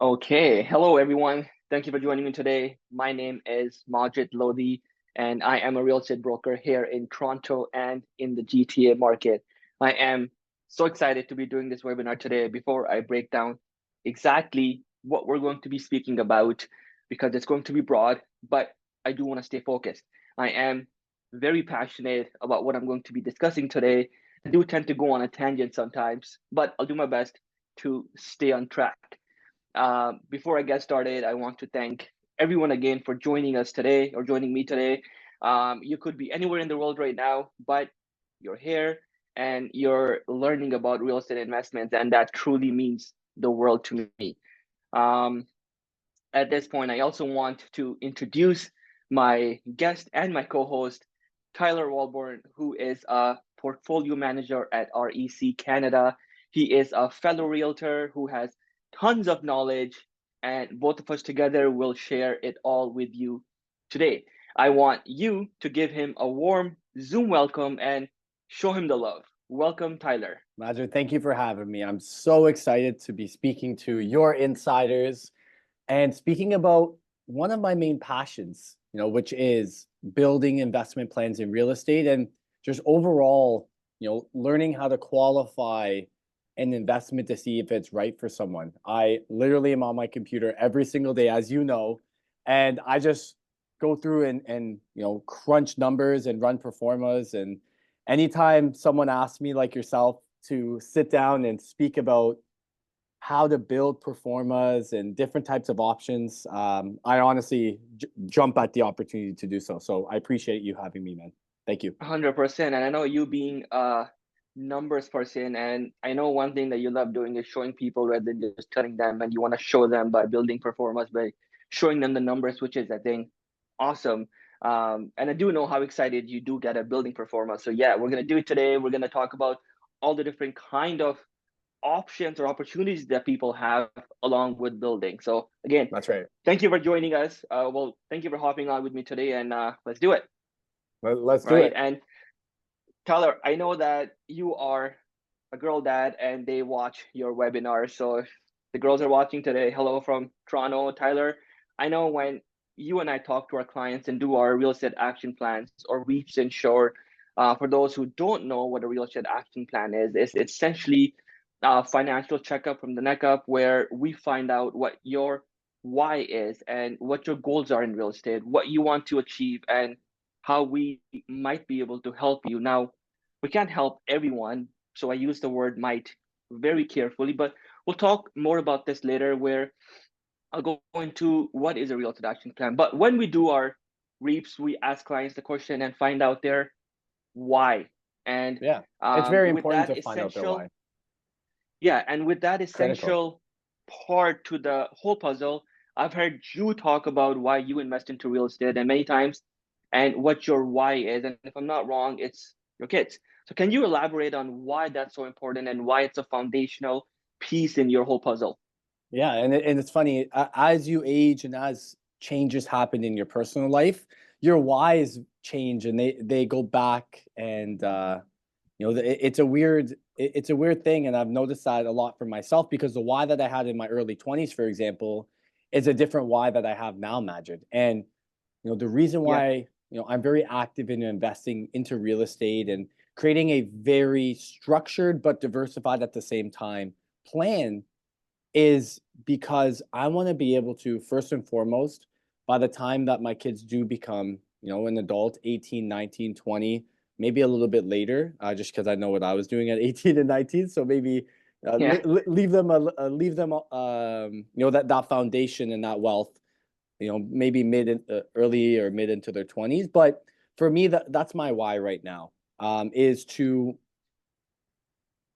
Okay, hello everyone. Thank you for joining me today. My name is Majid Lodi, and I am a real estate broker here in Toronto and in the GTA market. I am so excited to be doing this webinar today. Before I break down exactly what we're going to be speaking about, because it's going to be broad, but I do want to stay focused. I am very passionate about what I'm going to be discussing today. I do tend to go on a tangent sometimes, but I'll do my best to stay on track. Before I get started, I want to thank everyone again for joining us today or joining me today. You could be anywhere in the world right now, but you're here and you're learning about real estate investments, and that truly means the world to me. Um, at this point, I also want to introduce my guest and my co-host, Tyler Walbourne, who is a portfolio manager at REC Canada. He is a fellow realtor who has tons of knowledge, and both of us together will share it all with you today. I want you to give him a warm Zoom welcome and show him the love. Welcome, Tyler. Roger, thank you for having me. I'm so excited to be speaking to your insiders and speaking about one of my main passions, which is building investment plans in real estate and just overall, learning how to qualify an investment to see if it's right for someone. I literally am on my computer every single day, as you know, and I just go through and crunch numbers and run performas. And anytime someone asks me like yourself to sit down and speak about how to build performas and different types of options, I honestly jump at the opportunity to do so. So I appreciate you having me, man. Thank you. 100%. And I know you being a numbers person, and I know one thing that you love doing is showing people rather than just telling them, and you want to show them by building performance, by showing them the numbers, which is, I think, awesome. And I do know how excited you do get at building performance. So yeah, we're going to do it today. We're going to talk about all the different kind of options or opportunities that people have along with building. So again, That's right. thank you for joining us. Well, thank you for hopping on with me today, and let's do it. Let's do Right. it. And Tyler, I know that you are a girl dad and they watch your webinar. So if the girls are watching today, hello from Toronto, Tyler. I know when you and I talk to our clients and do our real estate action plans or reach and shore, for those who don't know what a real estate action plan is, it's essentially a financial checkup from the neck up where we find out what your why is and what your goals are in real estate, what you want to achieve, and how we might be able to help you. Now, we can't help everyone, so I use the word might very carefully, but we'll talk more about this later where I'll go into what is a real estate action plan. But when we do our reaps, we ask clients the question and find out their why. And Yeah. It's very with important that to find out their why. essential, yeah, and with that Critical. essential part to the whole puzzle, I've heard you talk about why you invest into real estate and many times and what your why is. And if I'm not wrong, it's your kids. So can you elaborate on why that's so important and why it's a foundational piece in your whole puzzle? Yeah, and it's funny, as you age and as changes happen in your personal life, your whys change and they go back and it's a weird thing, and I've noticed that a lot for myself because the why that I had in my early 20s, for example, is a different why that I have now, Majid. And the reason Yeah. why I'm very active in investing into real estate and creating a very structured but diversified at the same time plan is because I want to be able to, first and foremost, by the time that my kids do become, an adult, 18, 19, 20, maybe a little bit later, just because I know what I was doing at 18 and 19. So maybe Yeah. leave them, that foundation and that wealth, maybe early or mid into their 20s. But for me, that's my why right now, is to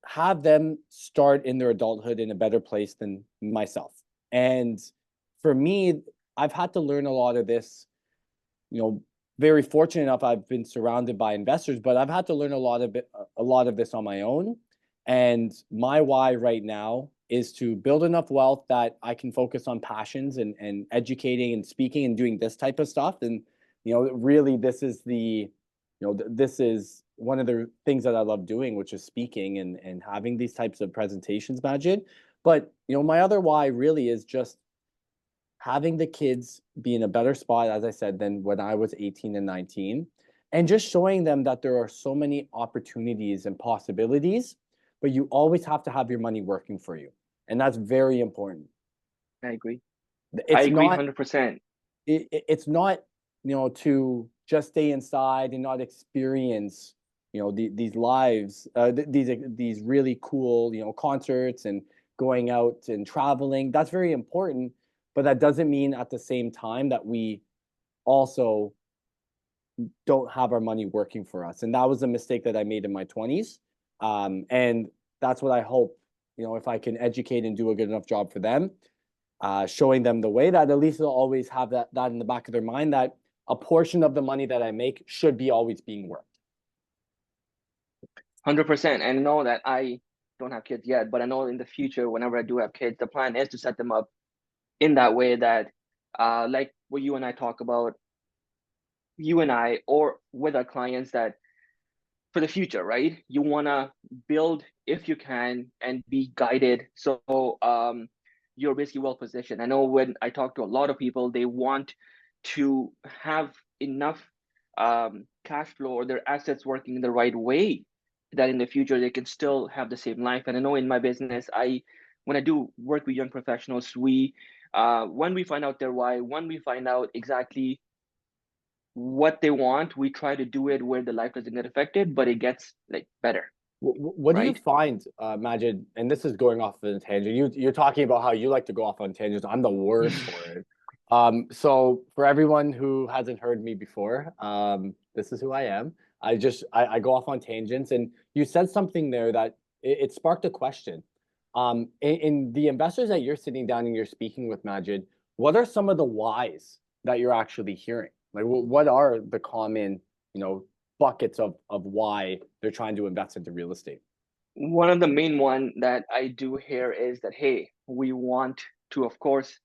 have them start in their adulthood in a better place than myself. And for me, I've had to learn a lot of this, very fortunate enough I've been surrounded by investors, but I've had to learn a lot of this on my own. And my why right now is to build enough wealth that I can focus on passions and educating and speaking and doing this type of stuff. And really this is one of the things that I love doing, which is speaking and having these types of presentations, Majid. But, my other why really is just having the kids be in a better spot, as I said, than when I was 18 and 19, and just showing them that there are so many opportunities and possibilities, but you always have to have your money working for you. And that's very important. I agree. I It's agree not 100%. it's not to just stay inside and not experience these lives, these really cool concerts and going out and traveling. That's very important, but that doesn't mean at the same time that we also don't have our money working for us. And that was a mistake that I made in my 20s. And that's what I hope, if I can educate and do a good enough job for them, showing them the way, that at least they'll always have that in the back of their mind, that a portion of the money that I make should be always being worked. 100%. And know that I don't have kids yet, but I know in the future, whenever I do have kids, the plan is to set them up in that way that, like what you and I talk about, you and I, or with our clients, that for the future, right? You want to build if you can and be guided. So you're basically well positioned. I know when I talk to a lot of people, they want to have enough cash flow or their assets working in the right way that in the future they can still have the same life. And I know in my business, when I do work with young professionals, we when we find out their why, when we find out exactly what they want, we try to do it where the life doesn't get affected, but it gets like better, What do you right? find, Majid? And this is going off of a tangent. You're talking about how you like to go off on tangents. I'm the worst for it. So for everyone who hasn't heard me before, this is who I am. I go off on tangents, and you said something there that it sparked a question. In the investors that you're sitting down and you're speaking with, Majid, what are some of the whys that you're actually hearing? Like, what are the common, buckets of why they're trying to invest into real estate? One of the main one that I do here is that, hey, we want to, of course,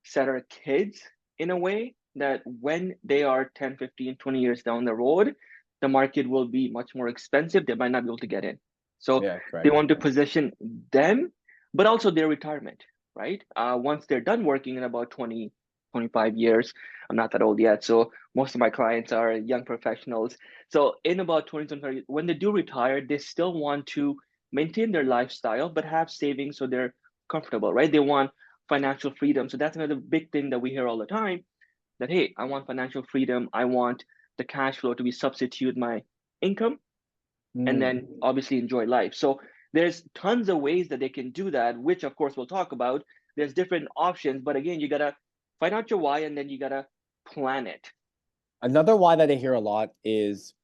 set our kids in a way that when they are 10, 15, 20 years down the road, the market will be much more expensive. They might not be able to get in. So Yeah, they correct. want to position them, but also their retirement, right? Once they're done working in about 20, 25 years, I'm not that old yet. So most of my clients are young professionals. So in about 20, 25, when they do retire, they still want to maintain their lifestyle, but have savings so they're comfortable, right? They want financial freedom. So that's another big thing that we hear all the time, that, hey, I want financial freedom. I want the cash flow to be substitute my income and Mm. then obviously enjoy life. So there's tons of ways that they can do that, which of course we'll talk about. There's different options, but again, you gotta find out your why and then you gotta plan it. Another why that I hear a lot is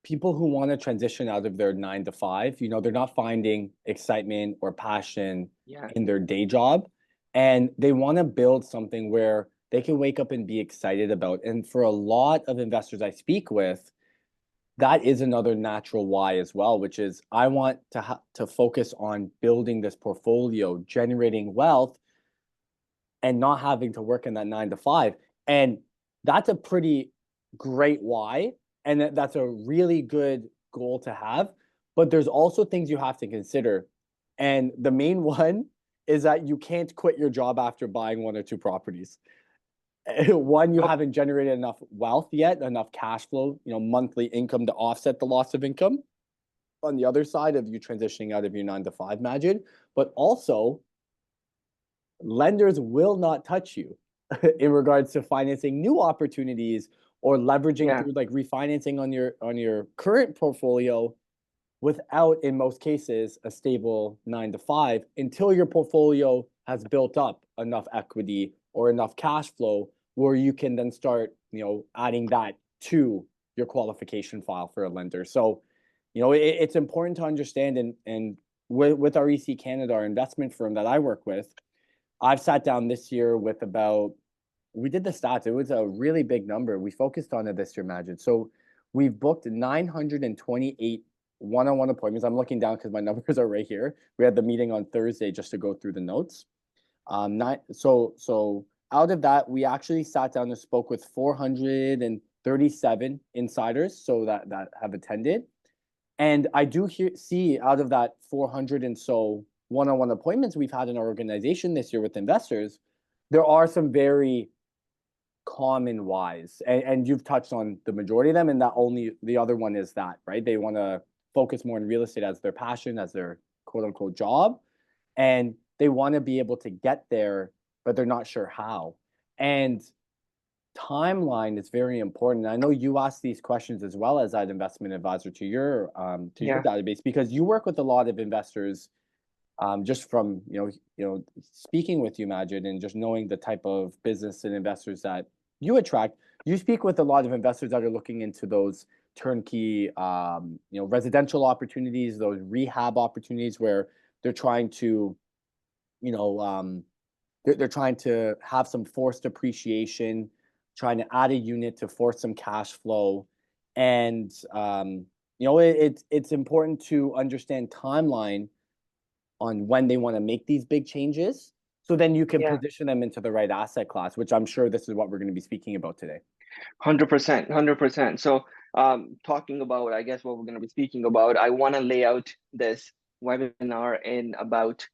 people who want to transition out of their 9 to 5. They're not finding excitement or passion Yeah. in their day job, and they want to build something where they can wake up and be excited about. And for a lot of investors I speak with, that is another natural why as well, which is I want to focus on building this portfolio, generating wealth, and not having to work in that 9 to 5. And that's a pretty great why. And that's a really good goal to have. But there's also things you have to consider. And the main one is that you can't quit your job after buying 1 or 2 properties. One, you Nope. haven't generated enough wealth yet, enough cash flow, monthly income to offset the loss of income on the other side of you transitioning out of your 9 to 5, Majid. But also, lenders will not touch you in regards to financing new opportunities or leveraging Yeah. through like refinancing on your current portfolio without, in most cases, a stable 9 to 5 until your portfolio has built up enough equity or enough cash flow where you can then start, adding that to your qualification file for a lender. So, it's important to understand, and with our EC Canada, our investment firm that I work with, I've sat down this year with we did the stats. It was a really big number. We focused on it this year, Majid. So we've booked 928 one-on-one appointments. I'm looking down because my numbers are right here. We had the meeting on Thursday just to go through the notes. So out of that, we actually sat down and spoke with 437 insiders, so that have attended. And I do see out of that 400 and so one-on-one appointments we've had in our organization this year with investors, there are some very common whys, and you've touched on the majority of them, and that only the other one is that, right? They want to focus more on real estate as their passion, as their quote unquote job, and they want to be able to get there, but they're not sure how. And timeline is very important. I know you ask these questions as well as that investment advisor to your Yeah. database, because you work with a lot of investors, just from speaking with you, Majid, and just knowing the type of business and investors that you attract. You speak with a lot of investors that are looking into those turnkey, residential opportunities, those rehab opportunities where they're trying to, you know, they're trying to have some forced appreciation, trying to add a unit to force some cash flow. And it's important to understand timeline on when they want to make these big changes, so then you can Yeah. position them into the right asset class, which I'm sure this is what we're going to be speaking about today. 100%, 100%. So, talking about, I guess, what we're going to be speaking about, I want to lay out this webinar in about,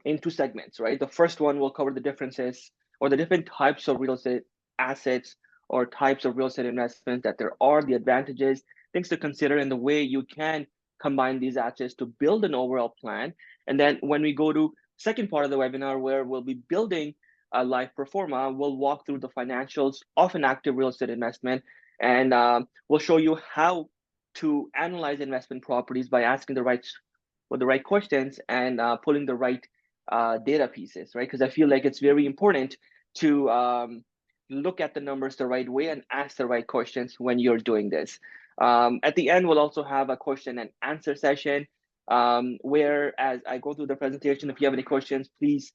in two segments, right? The first one will cover the differences or the different types of real estate assets or types of real estate investments that there are, the advantages, things to consider, and the way you can combine these assets to build an overall plan. And then when we go to second part of the webinar, where we'll be building live Proforma, we'll walk through the financials of an active real estate investment, and we'll show you how to analyze investment properties by asking the right questions and pulling the right data pieces, right? Because I feel like it's very important to look at the numbers the right way and ask the right questions when you're doing this. At the end, we'll also have a question and answer session, where as I go through the presentation, if you have any questions, please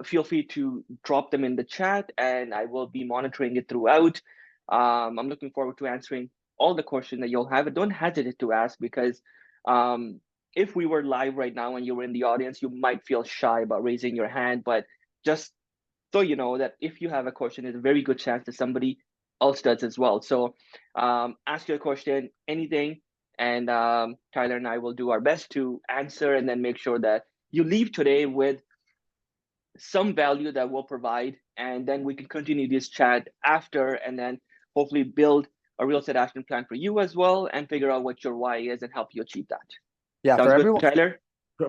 feel free to drop them in the chat, and I will be monitoring it throughout. I'm looking forward to answering all the questions that you'll have. And don't hesitate to ask, because if we were live right now and you were in the audience, you might feel shy about raising your hand. But just so you know that if you have a question, there's a very good chance that somebody else does as well. So ask your question, anything, and Tyler and I will do our best to answer, and then make sure that you leave today with some value that we'll provide, and then we can continue this chat after, and then hopefully build a real estate action plan for you as well, and figure out what your why is and help you achieve that. Yeah, Sounds good, Tyler?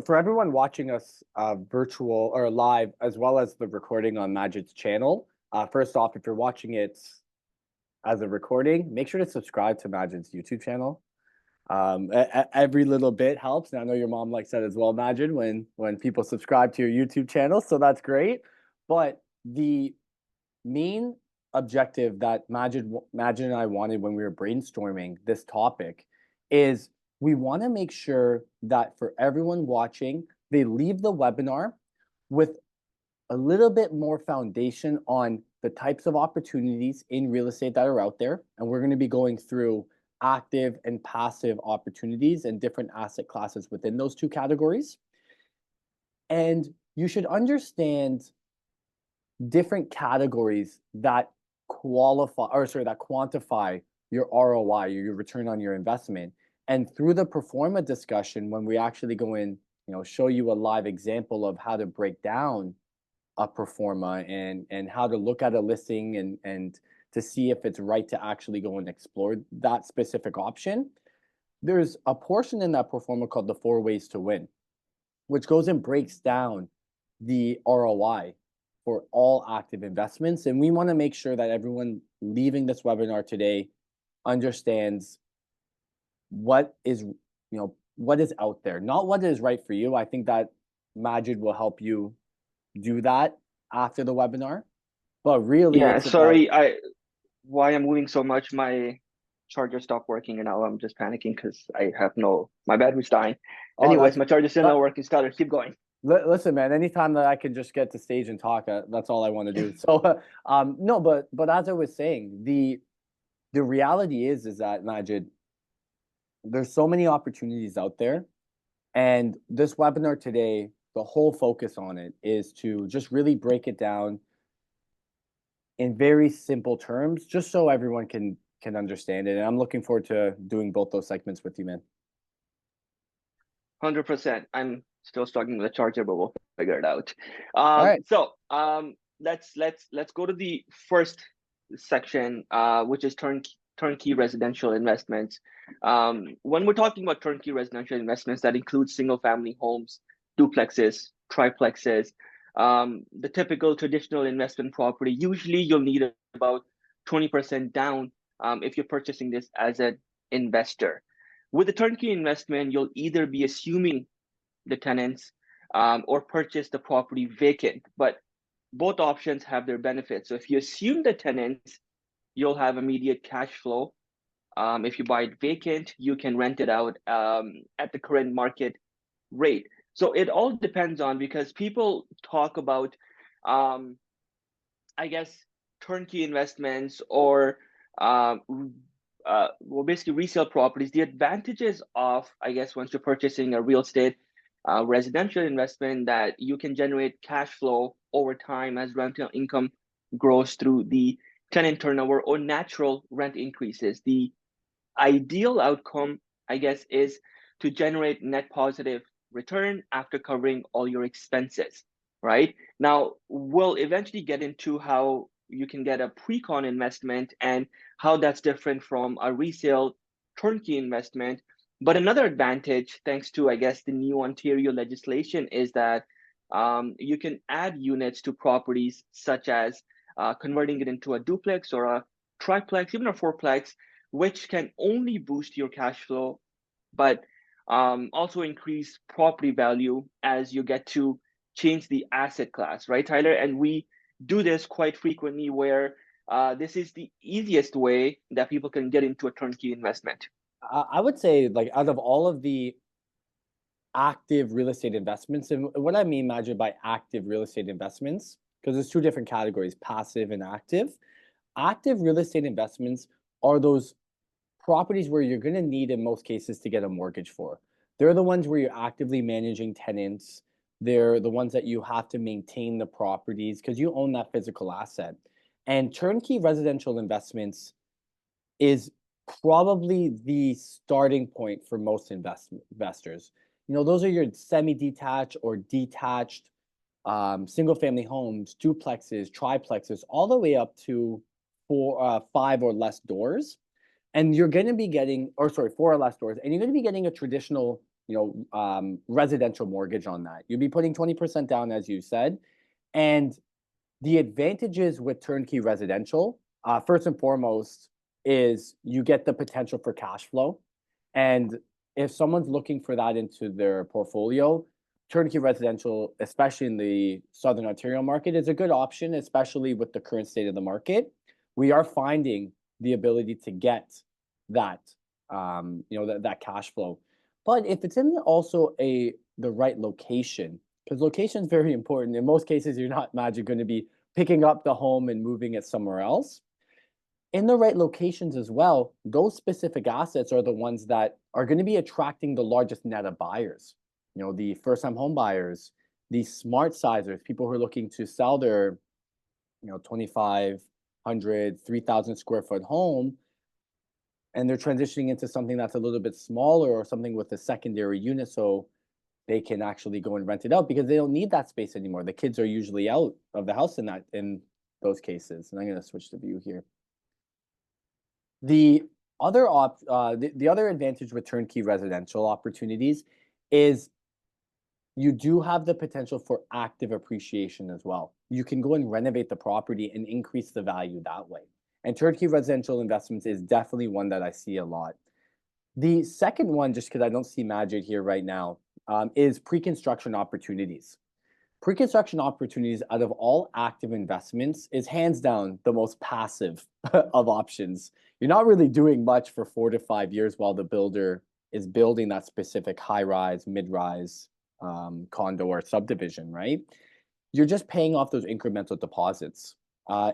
for everyone watching us virtual or live, as well as the recording on Majid's channel. First off, if you're watching it as a recording, make sure to subscribe to Majid's YouTube channel. Every little bit helps, and I know your mom likes that as well, Majid, when people subscribe to your YouTube channel, so that's great. But the main objective that Majid and I wanted when we were brainstorming this topic is we want to make sure that for everyone watching, they leave the webinar with a little bit more foundation on the types of opportunities in real estate that are out there. And we're going to be going through active and passive opportunities and different asset classes within those two categories. And you should understand different categories that quantify your ROI, your return on your investment. And through the Proforma discussion, when we actually go in, show you a live example of how to break down a Proforma and how to look at a listing and to see if it's right to actually go and explore that specific option. There's a portion in that Proforma called the 4 ways to win, which goes and breaks down the ROI for all active investments. And we want to make sure that everyone leaving this webinar today understands what is out there, not what is right for you. I think that Majid will help you do that after the webinar. But really, Yeah, it's about... sorry, why I'm moving so much, my charger stopped working, and now I'm just panicking because my battery's dying. Anyways, my charger's still not working. Tyler, keep going. Listen, man, anytime that I can just get to stage and talk, that's all I want to do. So, no, but as I was saying, the reality is that, Majid, there's so many opportunities out there. And this webinar today, the whole focus on it is to just really break it down in very simple terms, just so everyone can understand it. And I'm looking forward to doing both those segments with you, man. 100%. I'm Still struggling with the charger, but we'll figure it out. All right. Let's go to the first section, which is turnkey residential investments. When we're talking about turnkey residential investments, that includes single family homes, duplexes, triplexes. The typical traditional investment property, usually you'll need about 20% down if you're purchasing this as an investor. With a turnkey investment, you'll either be assuming the tenants or purchase the property vacant. But both options have their benefits. So if you assume the tenants, you'll have immediate cash flow. If you buy it vacant, you can rent it out at the current market rate. So it all depends on, because people talk about, I guess, turnkey investments or well, basically resale properties. The advantages of, I guess, once you're purchasing a real estate residential investment, that you can generate cash flow over time as rental income grows through the tenant turnover or natural rent increases. The ideal outcome, I guess, is to generate net positive return after covering all your expenses, right? Now, we'll eventually get into how you can get a pre-con investment and how that's different from a resale turnkey investment. But another advantage, thanks to, I guess, the new Ontario legislation, is that you can add units to properties, such as converting it into a duplex or a triplex, even a fourplex, which can only boost your cash flow, but also increase property value as you get to change the asset class, right, Tyler? And we do this quite frequently, where this is the easiest way that people can get into a turnkey investment. I would say, like, out of all of the active real estate investments, and what I mean, Majid, by active real estate investments, because there's two different categories, passive and active. Active real estate investments are those properties where you're going to need, in most cases, to get a mortgage for. They're the ones where you're actively managing tenants. They're the ones that you have to maintain the properties because you own that physical asset. And turnkey residential investments is probably the starting point for most investors. You know, those are your semi-detached or detached single-family homes, duplexes, triplexes, all the way up to 5 or less doors. And you're going to be getting, or sorry, 4 or less doors, and you're going to be getting a traditional, residential mortgage on that. You'll be putting 20% down, as you said. And the advantages with turnkey residential, first and foremost, is you get the potential for cash flow. And if someone's looking for that into their portfolio, turnkey residential, especially in the Southern Ontario market, is a good option, especially with the current state of the market. We are finding the ability to get that, that cash flow. But if it's in also the right location, because location is very important. In most cases, you're not going to be picking up the home and moving it somewhere else. In the right locations as well, those specific assets are the ones that are going to be attracting the largest net of buyers. You know, the first-time home buyers, the smart sizers, people who are looking to sell their, 2,500, 3,000 square foot home, and they're transitioning into something that's a little bit smaller or something with a secondary unit, so they can actually go and rent it out because they don't need that space anymore. The kids are usually out of the house in those cases. And I'm going to switch the view here. The other the other advantage with turnkey residential opportunities is you do have the potential for active appreciation as well. You can go and renovate the property and increase the value that way. And turnkey residential investments is definitely one that I see a lot. The second one, just because I don't see Majid here right now, is pre-construction opportunities. Pre-construction opportunities out of all active investments is hands down the most passive of options. You're not really doing much for 4 to 5 years while the builder is building that specific high-rise, mid-rise condo or subdivision, right? You're just paying off those incremental deposits.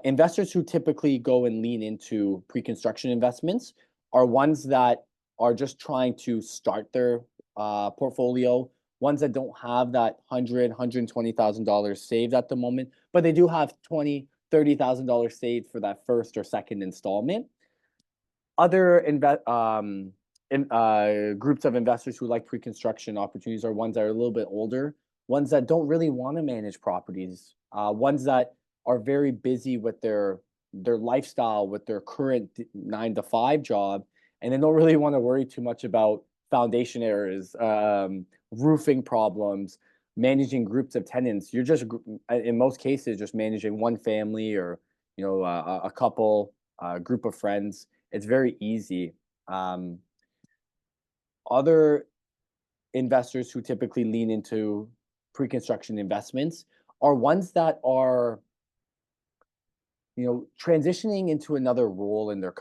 Investors who typically go and lean into pre-construction investments are ones that are just trying to start their portfolio, ones that don't have that $120,000 saved at the moment, but they do have $20,000-$30,000 saved for that first or second installment. Other groups of investors who like pre-construction opportunities are ones that are a little bit older, ones that don't really want to manage properties, ones that are very busy with their lifestyle, with their current 9 to 5 job, and they don't really want to worry too much about foundation errors, roofing problems, managing groups of tenants. You're just in most cases just managing one family or a couple, group of friends. It's very easy. Other investors who typically lean into pre-construction investments are ones that are transitioning into another role in their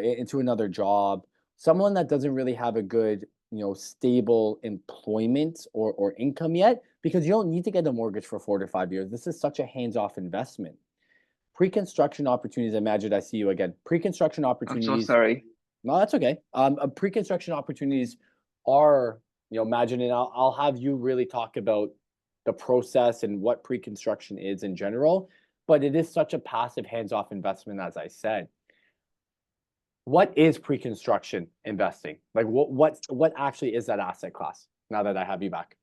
into another job, someone that doesn't really have a good stable employment or income yet, because you don't need to get a mortgage for 4 to 5 years. This is such a hands-off investment. Pre-construction opportunities, imagine I see you again. Pre-construction I'm so opportunities. sorry. No, that's okay. Pre-construction opportunities are, imagine, and I'll have you really talk about the process and what pre-construction is in general, but it is such a passive hands-off investment, as I said. What is pre-construction investing? Like what actually is that asset class, now that I have you back?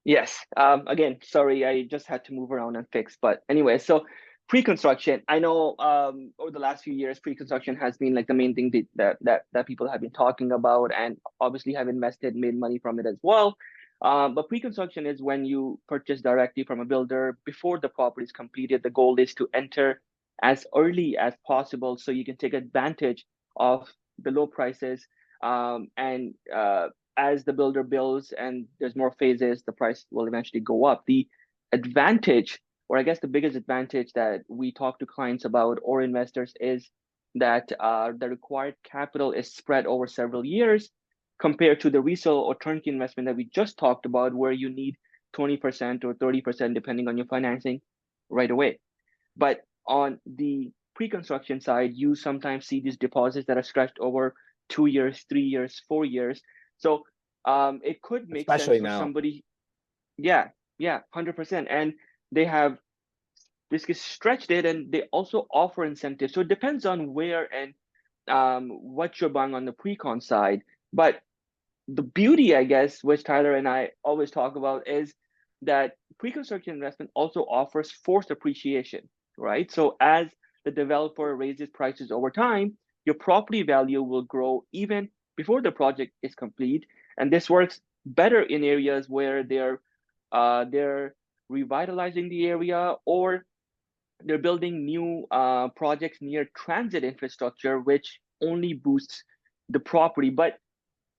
Yes. Again, sorry, I just had to move around and fix. But anyway, so pre-construction, I know over the last few years, pre-construction has been like the main thing that people have been talking about, and obviously have invested, made money from it as well. But pre-construction is when you purchase directly from a builder before the property is completed. The goal is to enter as early as possible so you can take advantage of the low prices, and as the builder builds and there's more phases, the price will eventually go up. The advantage, or I guess the biggest advantage that we talk to clients about or investors, is that the required capital is spread over several years compared to the resale or turnkey investment that we just talked about, where you need 20% or 30%, depending on your financing, right away. But on the pre-construction side, you sometimes see these deposits that are stretched over 2 years, 3 years, 4 years. So it could make sense Especially for now. somebody. Yeah, yeah, 100%. And they have basically stretched it, and they also offer incentives. So it depends on where and what you're buying on the pre-con side. But the beauty, I guess, which Tyler and I always talk about, is that pre-construction investment also offers forced appreciation, right? So as the developer raises prices over time, your property value will grow even before the project is complete. And this works better in areas where they're revitalizing the area, or they're building new projects near transit infrastructure, which only boosts the property. But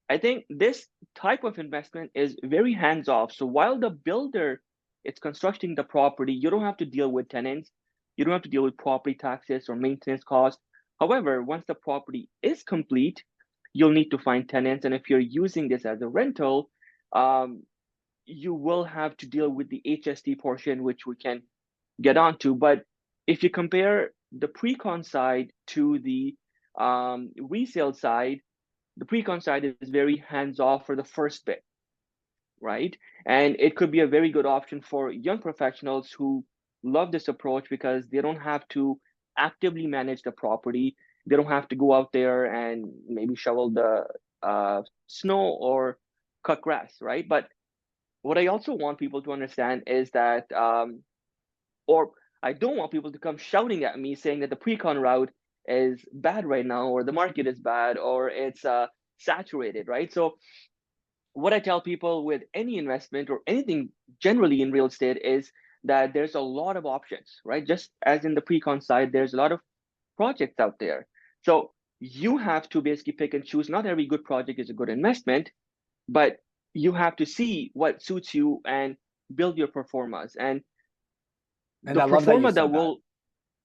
I think this type of investment is very hands off. So while the builder is constructing the property, you don't have to deal with tenants, you don't have to deal with property taxes or maintenance costs. However, once the property is complete, you'll need to find tenants. And if you're using this as a rental, um, you will have to deal with the HST portion, which we can get onto. But if you compare the pre-con side to the resale side, the pre-con side is very hands-off for the first bit, right? And it could be a very good option for young professionals who love this approach because they don't have to actively manage the property. They don't have to go out there and maybe shovel the snow or cut grass, right? But what I also want people to understand is that, or I don't want people to come shouting at me saying that the pre-con route is bad right now, or the market is bad, or it's saturated, right? So what I tell people with any investment or anything generally in real estate is that there's a lot of options, right? Just as in the pre-con side, there's a lot of projects out there. So you have to basically pick and choose. Not every good project is a good investment, but you have to see what suits you and build your performance. And And the I love that you performer that said that. will,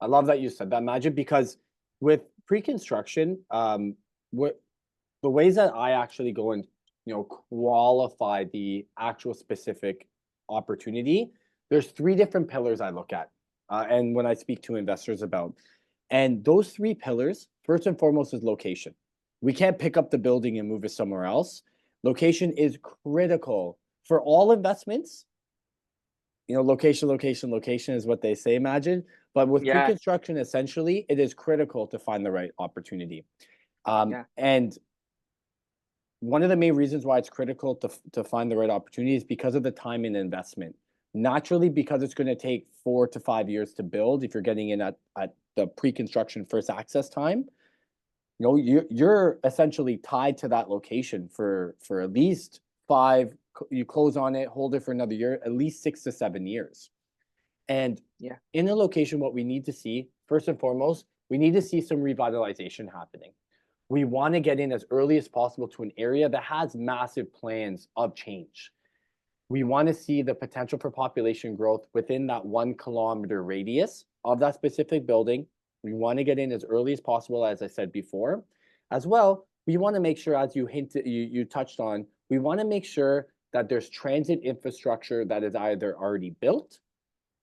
I love that you said that, Majid, because with pre-construction, what the ways that I actually go and qualify the actual specific opportunity, there's 3 different pillars I look at, and when I speak to investors about, and those 3 pillars, first and foremost, is location. We can't pick up the building and move it somewhere else. Location is critical for all investments. Location, location, location is what they say, imagine. But with yeah, pre-construction, essentially, it is critical to find the right opportunity. yeah, And one of the main reasons why it's critical to find the right opportunity is because of the time and investment. Naturally, because it's going to take 4 to 5 years to build, if you're getting in at the pre-construction first access time, you're essentially tied to that location for at least five. You close on it, hold it for another year, at least 6 to 7 years. And Yeah. in a location, what we need to see, first and foremost, we need to see some revitalization happening. We want to get in as early as possible to an area that has massive plans of change. We want to see the potential for population growth within that 1 kilometer radius of that specific building. We want to get in as early as possible, as I said before. As well, we want to make sure, as you hinted, you touched on, we want to make sure that there's transit infrastructure that is either already built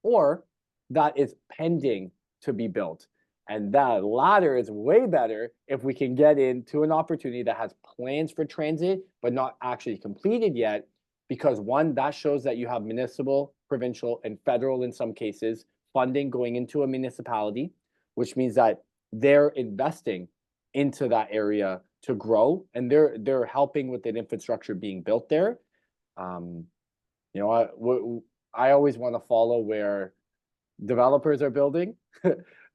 or that is pending to be built. And that latter is way better if we can get into an opportunity that has plans for transit, but not actually completed yet. Because one, that shows that you have municipal, provincial, and federal, in some cases, funding going into a municipality, which means that they're investing into that area to grow, and they're helping with that infrastructure being built there. You know, I always want to follow where developers are building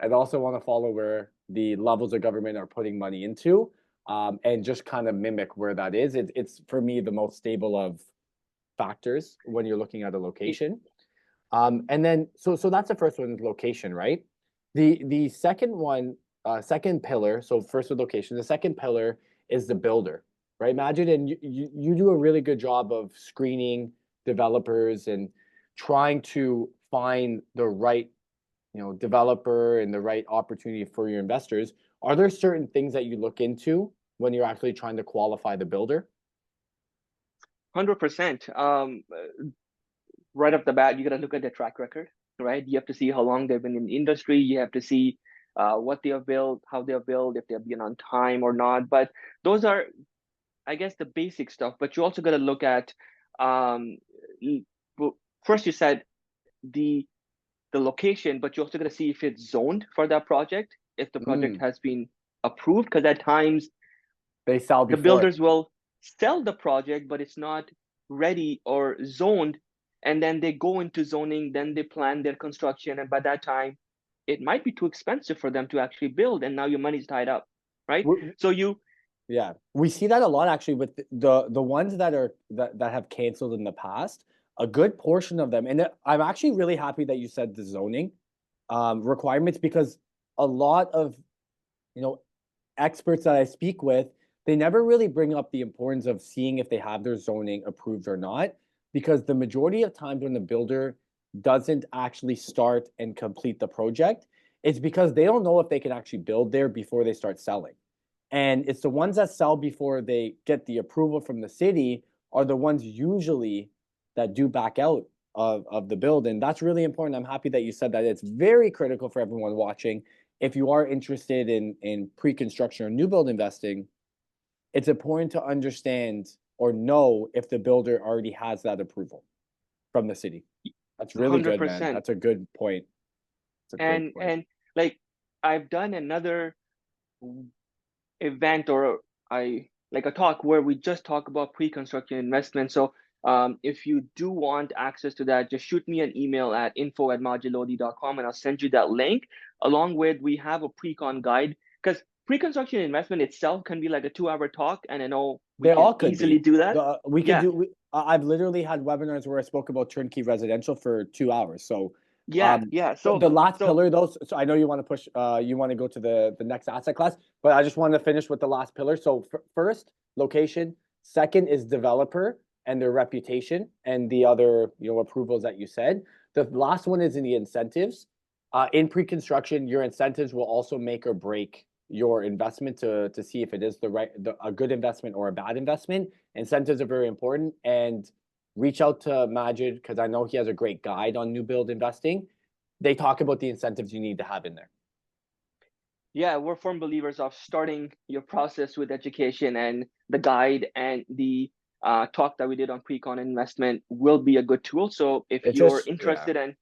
and also want to follow where the levels of government are putting money into, and just kind of mimic where that is. It's for me the most stable of factors when you're looking at a location. And then so that's the first one, location, right? The second one, second pillar. So first with location, the second pillar is the builder, right? Imagine, and you do a really good job of screening developers and trying to find the right, developer and the right opportunity for your investors. Are there certain things that you look into when you're actually trying to qualify the builder? 100%. Right off the bat, you got to look at their track record, right? You have to see how long they've been in the industry. You have to see what they have built, how they have built, if they've been on time or not. But those are, I guess, the basic stuff. But you also got to look at, um, first you said the location, but you also got to see if it's zoned for that project, if the project Mm, has been approved, because at times they sell the before. builders will sell the project, but it's not ready or zoned. And then they go into zoning, then they plan their construction. And by that time, it might be too expensive for them to actually build. And now your money's tied up, right? So you, Yeah, we see that a lot actually with the ones that have canceled in the past. A good portion of them, and I'm actually really happy that you said the zoning requirements, because a lot of you know experts that I speak with, they never really bring up the importance of seeing if they have their zoning approved or not, because the majority of times when the builder doesn't actually start and complete the project, it's because they don't know if they can actually build there before they start selling. And it's the ones that sell before they get the approval from the city are the ones usually that do back out of the build. And that's really important. I'm happy that you said that. It's very critical for everyone watching. If you are interested in pre-construction or new build investing, it's important to understand or know if the builder already has that approval from the city. That's really good, man. 100%. That's a good point. It's a great point. And like I've done another event, or I like a talk where we just talk about pre-construction investment. So if you do want access to that, just shoot me an email at info@majidlodi.com and I'll send you that link. Along with, we have a pre-con guide, because pre-construction investment itself can be like a 2-hour talk, and I know we They can all could easily be. do that. We could Yeah, do. I've literally had webinars where I spoke about turnkey residential for 2 hours. So, yeah, yeah. the last So pillar, those. So I know you want to push. You want to go to the next asset class, but I just want to finish with the last pillar. So first, location. Second is developer and their reputation and the other approvals that you said. The last one is in the incentives. In pre-construction, your incentives will also make or break your investment to see if it is a good investment or a bad investment. Incentives are very important, and reach out to Majid because I know he has a great guide on new build investing. They talk about the incentives you need to have in there. yeah, we're firm believers of starting your process with education, and the guide and the talk that we did on pre-con investment will be a good tool. So if It's you're just yeah. interested in,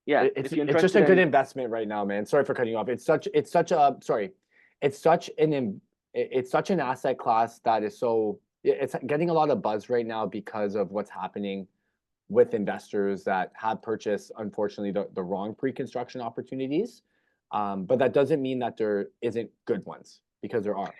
yeah, It's if you're it's just a interested good in, investment right now, man. Sorry for cutting you off. It's such an asset class that is so It's getting a lot of buzz right now because of what's happening with investors that have purchased, unfortunately, the wrong pre-construction opportunities. But that doesn't mean that there isn't good ones, because there are.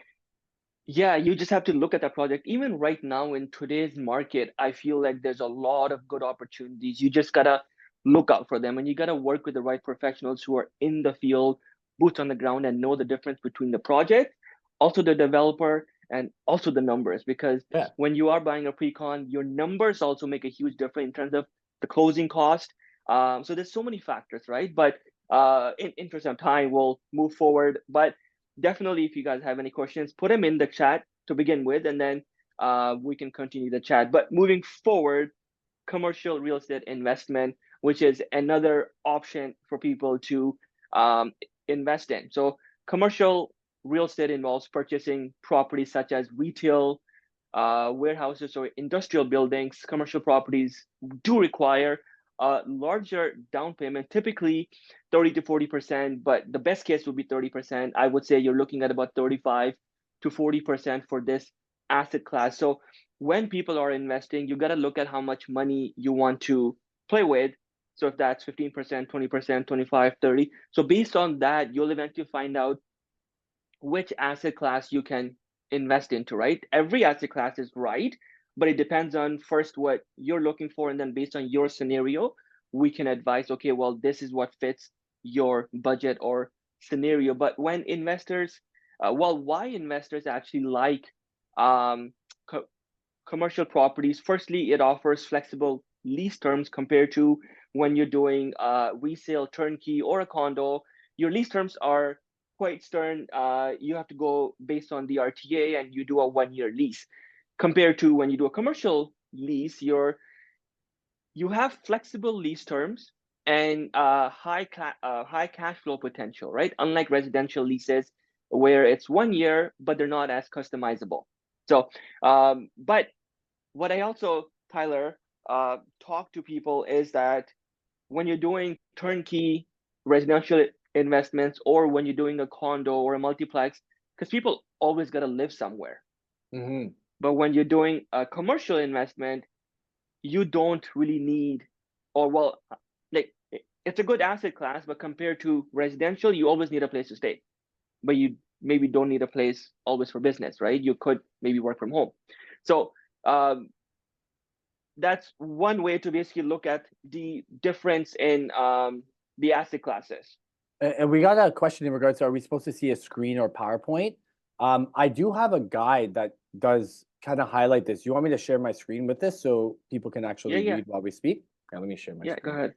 Yeah, you just have to look at that project. Even right now in today's market, I feel like there's a lot of good opportunities. You just gotta look out for them, and you gotta work with the right professionals who are in the field, boots on the ground, and know the difference between the project, also the developer, and also the numbers. Because Yeah. when you are buying a pre-con, your numbers also make a huge difference in terms of the closing cost. So there's so many factors, right? But in interest of time, we'll move forward. But definitely, if you guys have any questions, put them in the chat to begin with, and then we can continue the chat. But moving forward, commercial real estate investment, which is another option for people to um, invest in. So commercial real estate involves purchasing properties such as retail, warehouses, or industrial buildings. Commercial properties do require a larger down payment, typically 30 to 40%, but the best case would be 30%. I would say you're looking at about 35 to 40% for this asset class. So when people are investing, you got to look at how much money you want to play with. So if that's 15%, 20%, 25, 30. So based on that, you'll eventually find out which asset class you can invest into, right? Every asset class is right, but it depends on first what you're looking for. And then based on your scenario, we can advise, okay, well, this is what fits your budget or scenario. But when investors, why investors actually like um, co- commercial properties, firstly, it offers flexible lease terms compared to when you're doing resale, turnkey, or a condo. Your lease terms are quite stern. You have to go based on the RTA, and you do a 1 year lease. Compared to when you do a commercial lease, you have flexible lease terms and high cash flow potential, right? Unlike residential leases where it's 1 year, but they're not as customizable. So, but what I also, Tyler, talk to people is that when you're doing turnkey residential investments, or when you're doing a condo or a multiplex, because people always got to live somewhere. Mm-hmm. But when you're doing a commercial investment, you don't really need, or well, like it's a good asset class, but compared to residential, you always need a place to stay. But you maybe don't need a place always for business, right? You could maybe work from home. So that's one way to basically look at the difference in the asset classes. And we got a question in regards to, are we supposed to see a screen or PowerPoint? I do have a guide that does kind of highlight this. You want me to share my screen with this so people can actually Yeah, read while we speak? Okay, let me share my yeah. Go screen. ahead.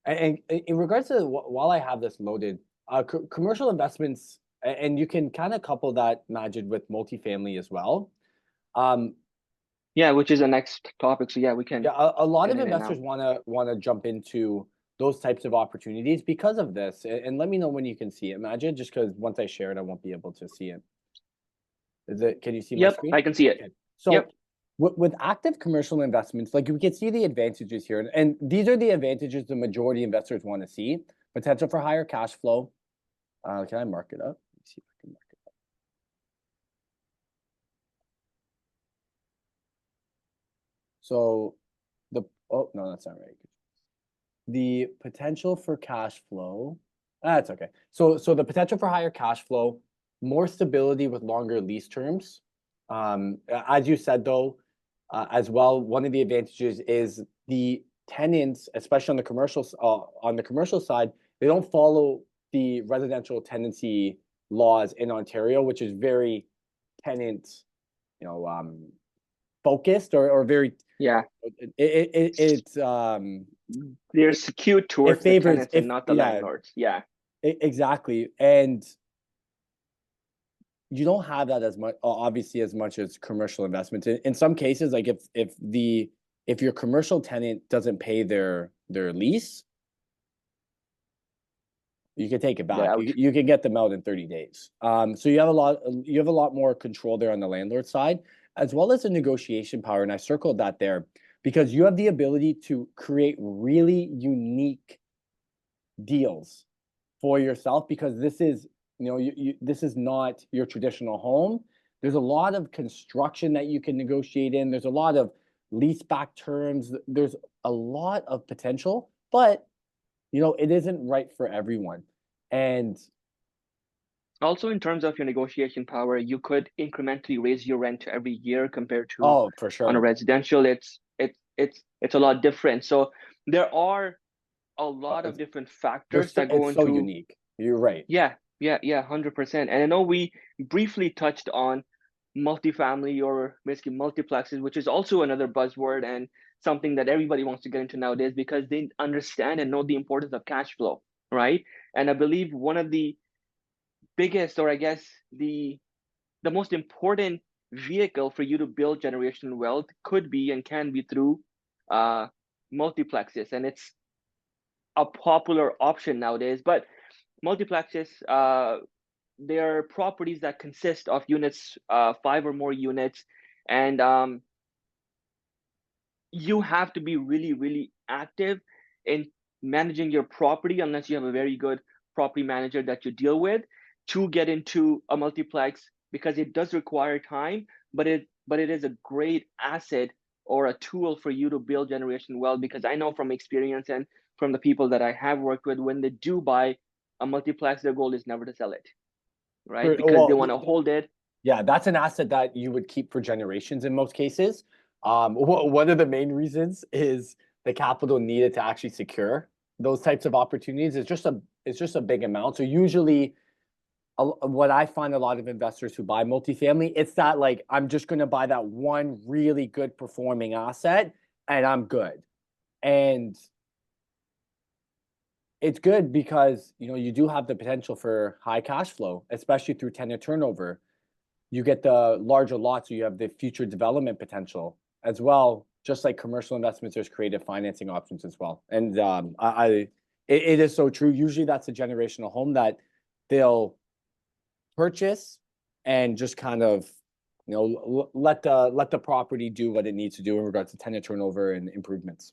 And in regards to, while I have this loaded, commercial investments, and you can kind of couple that, Majid, with multifamily as well. Yeah, which is the next topic. So yeah, we can Yeah, a lot get of in and investors out. wanna jump into those types of opportunities because of this. And let me know when you can see it, Majid, just because once I share it, I won't be able to see it. Can you see my Yep, screen? I can see it. Okay. Yep. So with active commercial investments, like we can see the advantages here. And these are the advantages the majority investors want to see. Potential for higher cash flow. Can I mark it up? Let me see if I can mark it up. So oh no, that's not right. The potential for cash flow. That's okay. So the potential for higher cash flow, more stability with longer lease terms. As you said though, as well, one of the advantages is the tenants, especially on the commercial side, they don't follow the residential tenancy laws in Ontario, which is very tenant, you know, focused, or very Yeah, it's they're skewed it towards the favors, tenants and not the yeah, landlords. Yeah. exactly. And you don't have that as much, obviously, as much as commercial investments. In some cases, like if your commercial tenant doesn't pay their lease, you can take it They're back. out. You can get them out in 30 days. So you have a lot more control there on the landlord side, as well as the negotiation power. And I circled that there because you have the ability to create really unique deals for yourself, because this is this is not your traditional home. There's a lot of construction that you can negotiate in. There's a lot of lease back terms. There's a lot of potential, but it isn't right for everyone. And Also, in terms of your negotiation power, you could incrementally raise your rent every year compared to oh, for on a sure. residential. It's a lot different. So there are a lot of It's, different factors that go it's so into. unique. You're right. Yeah, 100%. And I know we briefly touched on multifamily or basically multiplexes, which is also another buzzword and something that everybody wants to get into nowadays because they understand and know the importance of cash flow, right? And I believe one of the biggest, or I guess the most important vehicle for you to build generational wealth could be and can be through uh, multiplexes, and it's a popular option nowadays. But multiplexes, they're properties that consist of units, five or more units, and you have to be really, really active in managing your property unless you have a very good property manager that you deal with to get into a multiplex because it does require time, but it is a great asset or a tool for you to build generation wealth because I know from experience and from the people that I have worked with when they do buy a multiplex, their goal is never to sell it, right? Because they Well, want to hold it. yeah, that's an asset that you would keep for generations in most cases. One of the main reasons is the capital needed to actually secure those types of opportunities. It's just a big amount. So usually, what I find a lot of investors who buy multifamily, it's that like I'm just going to buy that one really good performing asset and I'm good. And it's good because you do have the potential for high cash flow, especially through tenant turnover. You get the larger lots, so you have the future development potential as well. Just like commercial investments, there's creative financing options as well. And it is so true. Usually, that's a generational home that they'll purchase and just kind of let the property do what it needs to do in regards to tenant turnover and improvements.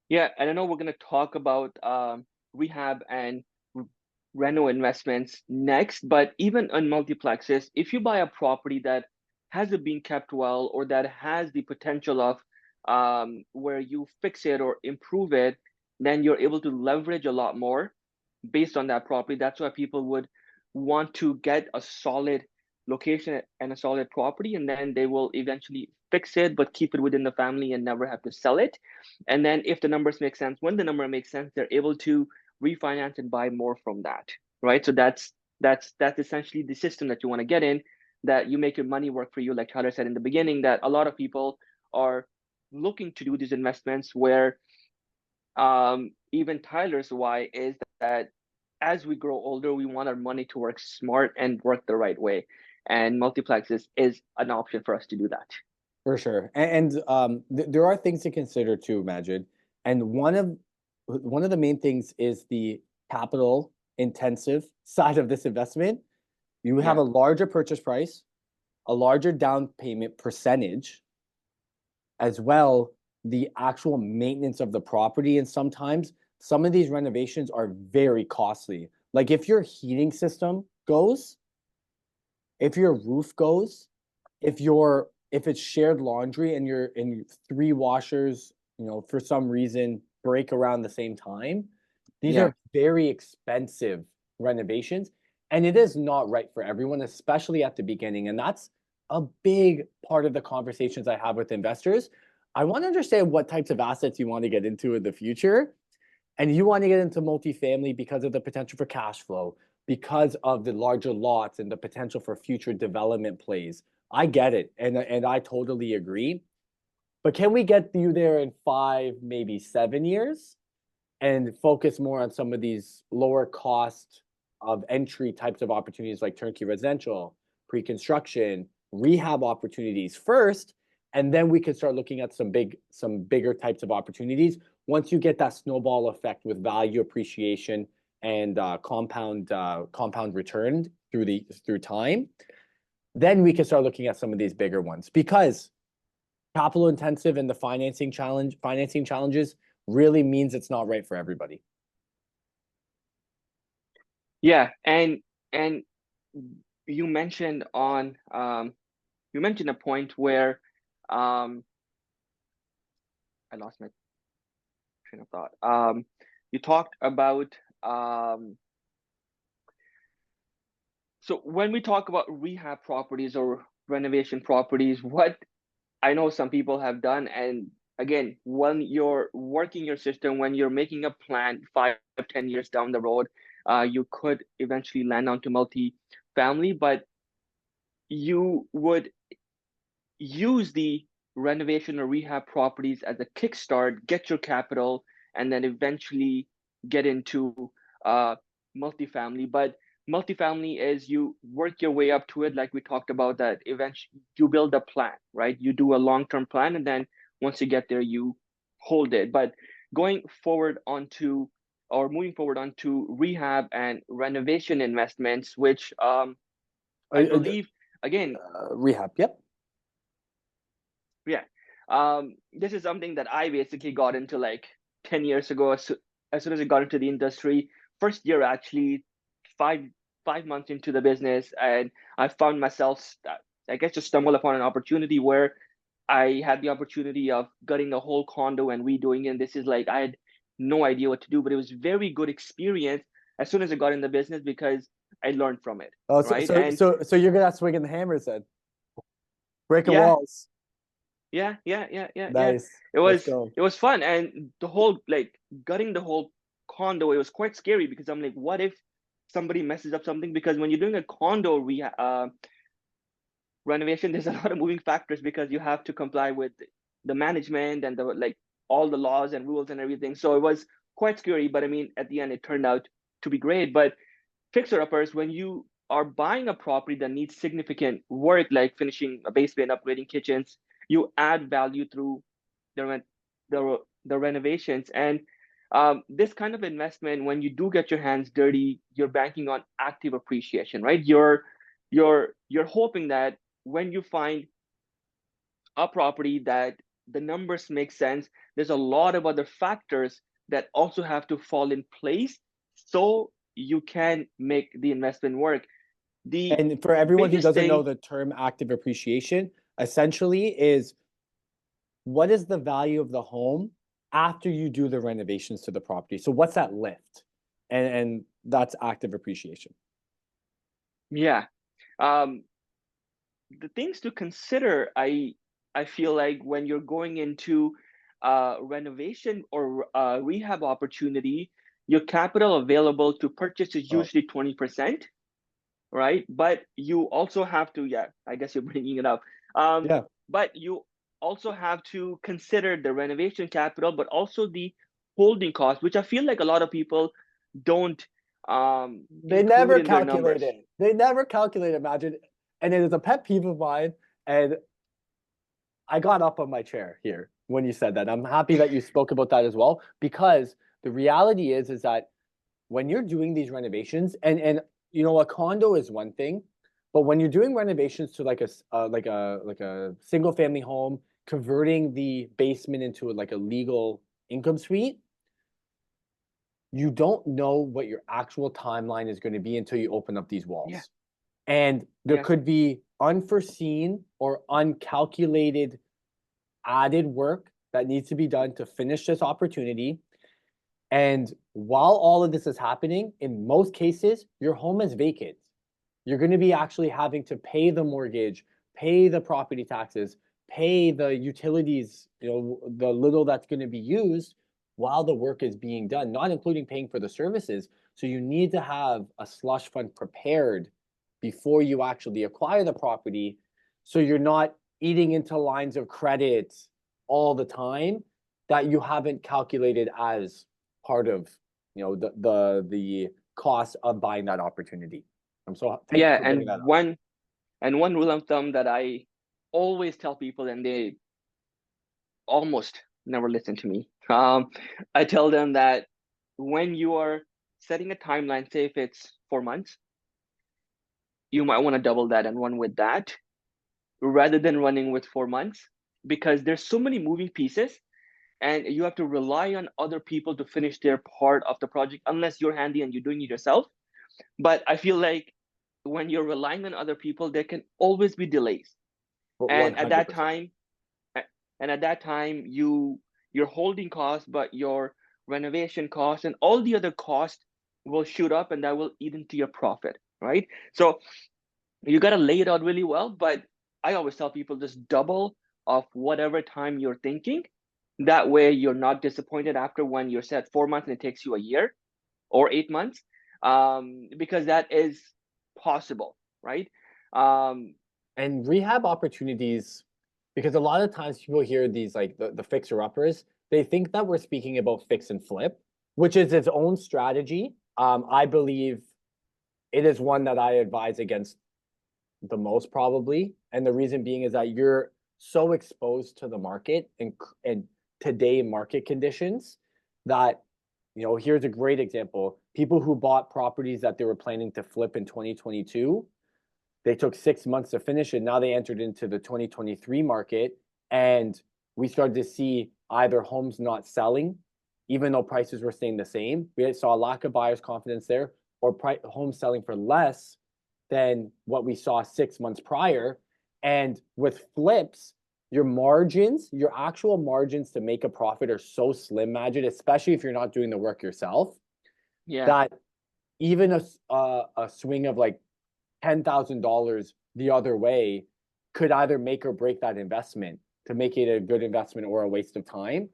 Yeah, and I know we're going to talk about rehab and reno investments next, but even on multiplexes, if you buy a property that hasn't been kept well or that has the potential of where you fix it or improve it, then you're able to leverage a lot more based on that property. That's why people would want to get a solid location and a solid property, and then they will eventually fix it, but keep it within the family and never have to sell it. And then if the numbers make sense, when the number makes sense, they're able to refinance and buy more from that, right? So that's essentially the system that you want to get in, that you make your money work for you, like Tyler said in the beginning, that a lot of people are looking to do these investments where even Tyler's why is that as we grow older, we want our money to work smart and work the right way. And multiplexes is an option for us to do that. For sure. And there are things to consider too, Majid. And one of the main things is the capital intensive side of this investment. You have Yeah. a larger purchase price, a larger down payment percentage, as well the actual maintenance of the property. And sometimes some of these renovations are very costly. Like if your heating system goes, if your roof goes, if it's shared laundry and you're in three washers, for some reason break around the same time, these Yeah. are very expensive renovations. And it is not right for everyone, especially at the beginning. And that's a big part of the conversations I have with investors. I want to understand what types of assets you want to get into in the future. And you want to get into multifamily because of the potential for cash flow, because of the larger lots and the potential for future development plays. I get it, and I totally agree. But can we get you there in 5, maybe 7 years, and focus more on some of these lower cost of entry types of opportunities like turnkey residential, pre-construction, rehab opportunities first, and then we can start looking at some bigger types of opportunities once you get that snowball effect with value appreciation and compound return through time. Then we can start looking at some of these bigger ones because capital intensive and the financing challenges really means it's not right for everybody. Yeah, and you mentioned you mentioned a point where um I lost my train of thought. You talked about so when we talk about rehab properties or renovation properties, what I know some people have done, and again, when you're working your system, when you're making a plan 5, 10 years down the road, you could eventually land onto multi-family, but you would use the renovation or rehab properties as a kickstart, get your capital, and then eventually get into multifamily. But multifamily is you work your way up to it, like we talked about, that eventually you build a plan, right? You do a long-term plan, and then once you get there, you hold it. But going forward onto or moving forward onto rehab and renovation investments, which I believe again, Rehab. Yep. yeah. This is something that I basically got into like 10 years ago. As soon as I got into the industry, first year actually, five 5 months into the business, and I found myself, I guess, just stumbled upon an opportunity where I had the opportunity of gutting a whole condo and redoing it. And this is like I had no idea what to do, but it was very good experience as soon as I got in the business because I learned from it, Oh, so right? so And so so you're good at swinging the hammers then, breaking yeah, walls. Yeah. Nice. It Let's was go. it was fun, and the whole like gutting the whole condo. It was quite scary because I'm like, what if somebody messes up something? Because when you're doing a condo renovation, there's a lot of moving factors because you have to comply with the management and the like all the laws and rules and everything. So it was quite scary, but I mean, at the end, it turned out to be great. But fixer uppers, when you are buying a property that needs significant work, like finishing a basement, upgrading kitchens, you add value through the rent, the renovations. And this kind of investment, when you do get your hands dirty, you're banking on active appreciation, right? You're hoping that when you find a property that the numbers make sense, there's a lot of other factors that also have to fall in place so you can make the investment work. The And for everyone who biggest doesn't know thing, the term active appreciation, essentially is what is the value of the home after you do the renovations to the property? So what's that lift? And that's active appreciation. yeah, um, the things to consider, I feel like when you're going into renovation or rehab opportunity, your capital available to purchase is Oh, usually 20%, right? But you also have to, yeah, I guess you're bringing it up. Um, yeah. but you also have to consider the renovation capital, but also the holding cost, which I feel like a lot of people don't They include never in their calculate numbers. it. They never calculate it, imagine. And it is a pet peeve of mine. And I got up on my chair here when you said that. I'm happy that you spoke about that as well, because the reality is that when you're doing these renovations, and you know, a condo is one thing, but when you're doing renovations to like a single family home, converting the basement into like a legal income suite, you don't know what your actual timeline is going to be until you open up these Yeah, walls. And there yeah, could be unforeseen or uncalculated added work that needs to be done to finish this opportunity. And while all of this is happening, in most cases, your home is vacant. You're going to be actually having to pay the mortgage, pay the property taxes, pay the utilities, you know, the little that's going to be used while the work is being done, not including paying for the services. So you need to have a slush fund prepared before you actually acquire the property. So you're not eating into lines of credit all the time that you haven't calculated as part of, you know, the cost of buying that opportunity. I'm so thank you yeah. for bringing that up. And one rule of thumb that I always tell people, and they almost never listen to me. I tell them that when you are setting a timeline, say if it's 4 months, you might want to double that and run with that rather than running with 4 months because there's so many moving pieces and you have to rely on other people to finish their part of the project unless you're handy and you're doing it yourself. But I feel like when you're relying on other people, there can always be delays. But And at that 100%. time, your holding costs, but your renovation costs and all the other costs will shoot up, and that will eat into your profit, right? So you got to lay it out really well. But I always tell people just double of whatever time you're thinking. That way you're not disappointed after when you're set 4 months and it takes you a year or 8 months, because that is possible, right? Um, And rehab opportunities, because a lot of times people hear these like the fixer uppers, they think that we're speaking about fix and flip, which is its own strategy. I believe it is one that I advise against the most probably. And the reason being is that you're so exposed to the market and today market conditions that, here's a great example. People who bought properties that they were planning to flip in 2022, they took 6 months to finish it. Now they entered into the 2023 market, and we started to see either homes not selling, even though prices were staying the same. We saw a lack of buyers' confidence there, or homes selling for less than what we saw 6 months prior. And with flips, your margins, your actual margins to make a profit are so slim, Majid, especially if you're not doing the work yourself, yeah, that even a swing of like $10,000 the other way could either make or break that investment to make it a good investment or a waste of time.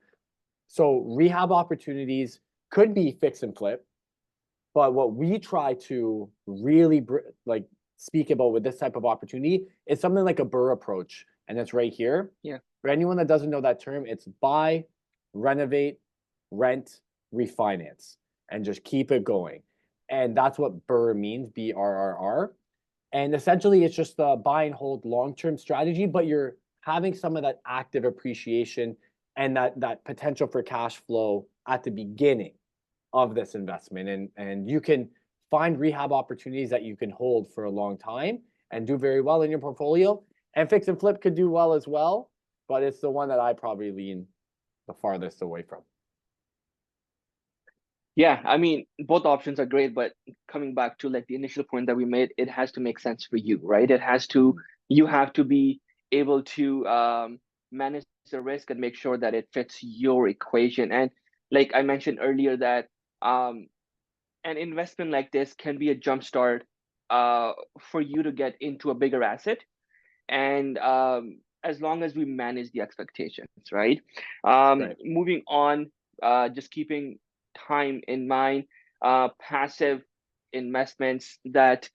So rehab opportunities could be fix and flip, but what we try to really like speak about with this type of opportunity is something like a BRRRR approach, and it's right here. yeah, For anyone that doesn't know that term, it's buy, renovate, rent, refinance, and just keep it going. And that's what BRRRR means, BRRR. And essentially, it's just a buy and hold long-term strategy, but you're having some of that active appreciation and that potential for cash flow at the beginning of this investment. And you can find rehab opportunities that you can hold for a long time and do very well in your portfolio. And fix and flip could do well as well, but it's the one that I probably lean the farthest away from. yeah. I mean, both options are great, but coming back to like the initial point that we made, it has to make sense for you, right? It has to, you have to be able to manage the risk and make sure that it fits your equation. And like I mentioned earlier, that um, an investment like this can be a jump start for you to get into a bigger asset. And as long as we manage the expectations, right? Right. Moving on, just keeping time in mind, passive investments that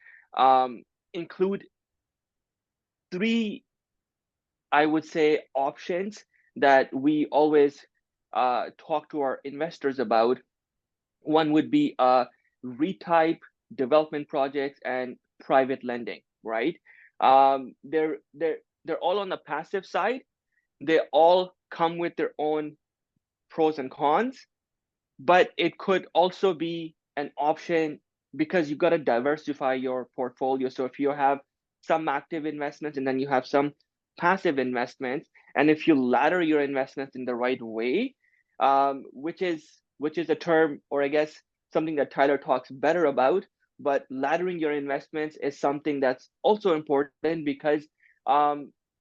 include three, I would say, options that we always talk to our investors about. One would be retype development projects and private lending, right? They're all on the passive side. They all come with their own pros and cons, but it could also be an option because you got to diversify your portfolio. So if you have some active investments and then you have some passive investments, and if you ladder your investments in the right way, which is a term, or I guess something that Tyler talks better about, but laddering your investments is something that's also important because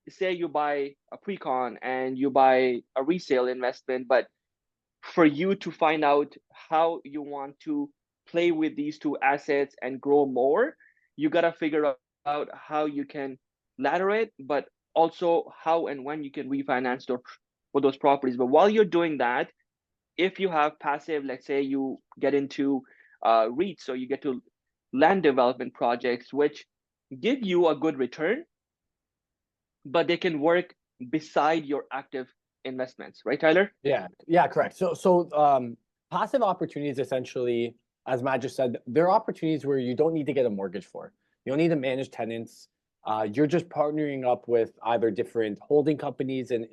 say you buy a pre-con and you buy a resale investment, but for you to find out how you want to play with these two assets and grow more, you got to figure out how you can ladder it, but also how and when you can refinance for those properties. But while you're doing that, if you have passive, let's say you get into REITs, so you get to land development projects, which give you a good return, but they can work beside your active investments, right, Tyler? Yeah, correct. So passive opportunities essentially, as Matt just said, they're opportunities where you don't need to get a mortgage for. You don't need to manage tenants. You're just partnering up with either different holding companies in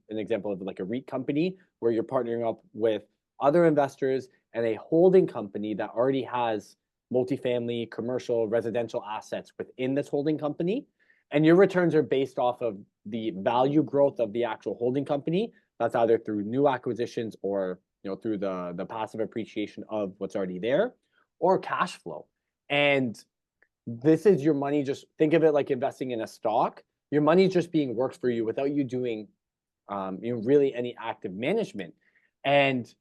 an example of like a REIT company, where you're partnering up with other investors and a holding company that already has multifamily, commercial, residential assets within this holding company. And your returns are based off of the value growth of the actual holding company. That's either through new acquisitions or through the passive appreciation of what's already there, or cash flow. And this is your money, just think of it like investing in a stock. Your money just being worked for you without you doing really any active management. And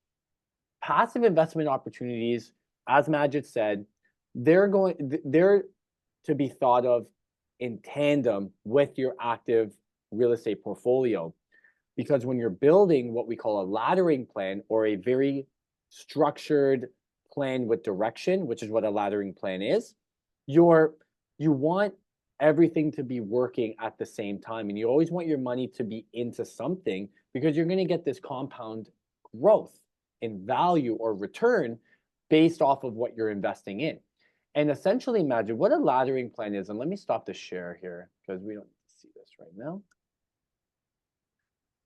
passive investment opportunities, as Majid said, they're to be thought of in tandem with your active real estate portfolio. Because when you're building what we call a laddering plan, or a very structured plan with direction, which is what a laddering plan is, you want everything to be working at the same time. And you always want your money to be into something, because you're going to get this compound growth in value or return based off of what you're investing in. And essentially, imagine what a laddering plan is. And let me stop the share here because we don't see this right now.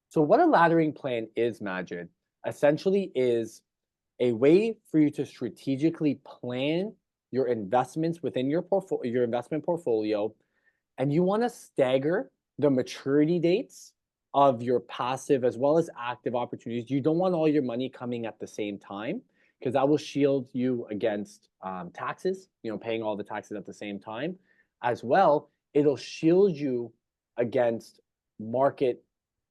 So what a laddering plan is, Majid, essentially is a way for you to strategically plan your investments within your investment portfolio, and you want to stagger the maturity dates of your passive as well as active opportunities. You don't want all your money coming at the same time, because that will shield you against taxes, paying all the taxes at the same time. As well, it'll shield you against market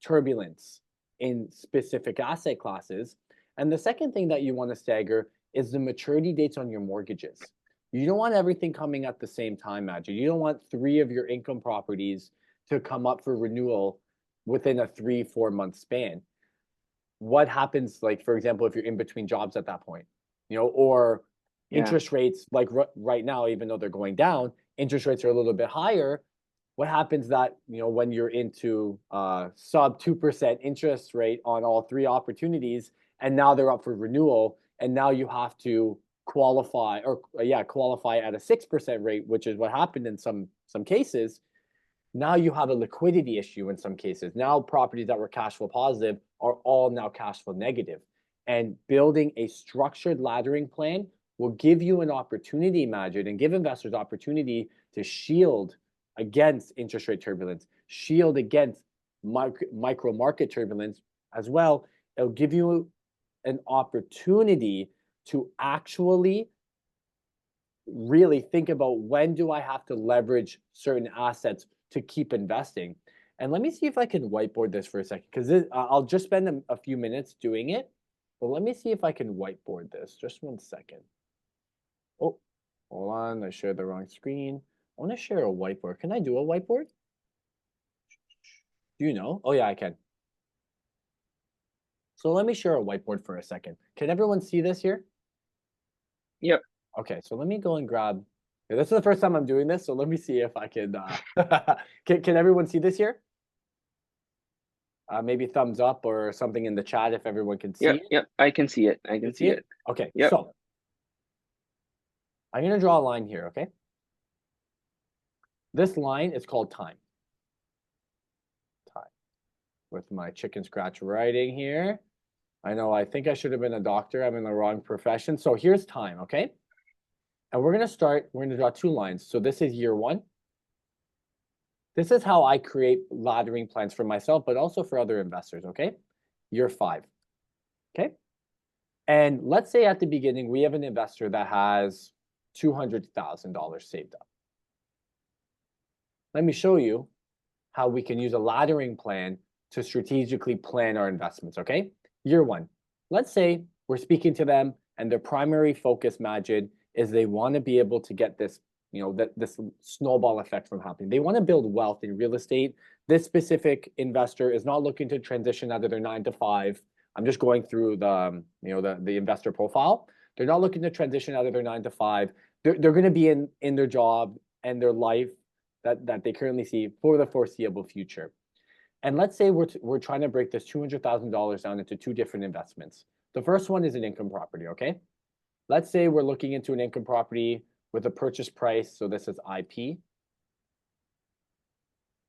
turbulence in specific asset classes. And the second thing that you want to stagger is the maturity dates on your mortgages. You don't want everything coming at the same time, Majid. You don't want 3 of your income properties to come up for renewal within a 3-4 month span. What happens, like, for example, if you're in between jobs at that point, or interest rates, like right now, even though they're going down, interest rates are a little bit higher. What happens that, when you're into sub 2% interest rate on all 3 opportunities, and now they're up for renewal, and now you have to qualify at a 6% rate, which is what happened in some cases. Now you have a liquidity issue in some cases. Now properties that were cash flow positive are all now cash flow negative. And building a structured laddering plan will give you an opportunity, Majid, and give investors opportunity to shield against interest rate turbulence, shield against micro market turbulence as well. It'll give you an opportunity to actually really think about, when do I have to leverage certain assets to keep investing? And let me see if I can whiteboard this for a second, because I'll just spend a few minutes doing it. But let me see if I can whiteboard this. Just 1 second. Oh, hold on. I shared the wrong screen. I want to share a whiteboard. Can I do a whiteboard? Do you know? Oh, yeah, I can. So let me share a whiteboard for a second. Can everyone see this here? Yep. Okay, so let me go and grab. This is the first time I'm doing this, so let me see if I can. Can everyone see this here? Maybe thumbs up or something in the chat if everyone can see it. Yep, I can see it. I can see it. Okay, yep. So I'm going to draw a line here, okay? This line is called time. Time. With my chicken scratch writing here. I know, I think I should have been a doctor. I'm in the wrong profession. So here's time, okay? And we're going to draw 2 lines. So this is year 1. This is how I create laddering plans for myself, but also for other investors, okay? Year 5, okay? And let's say at the beginning, we have an investor that has $200,000 saved up. Let me show you how we can use a laddering plan to strategically plan our investments, okay? Year 1, let's say we're speaking to them and their primary focus, Majid, is they want to be able to get this, this snowball effect from happening. They want to build wealth in real estate. This specific investor is not looking to transition out of their 9 to 5. I'm just going through the, the investor profile. They're not looking to transition out of their 9 to 5. They're going to be in their job and their life that they currently see for the foreseeable future. And let's say we're trying to break this $200,000 down into 2 different investments. The first one is an income property, okay? Let's say we're looking into an income property with a purchase price. So this is IP.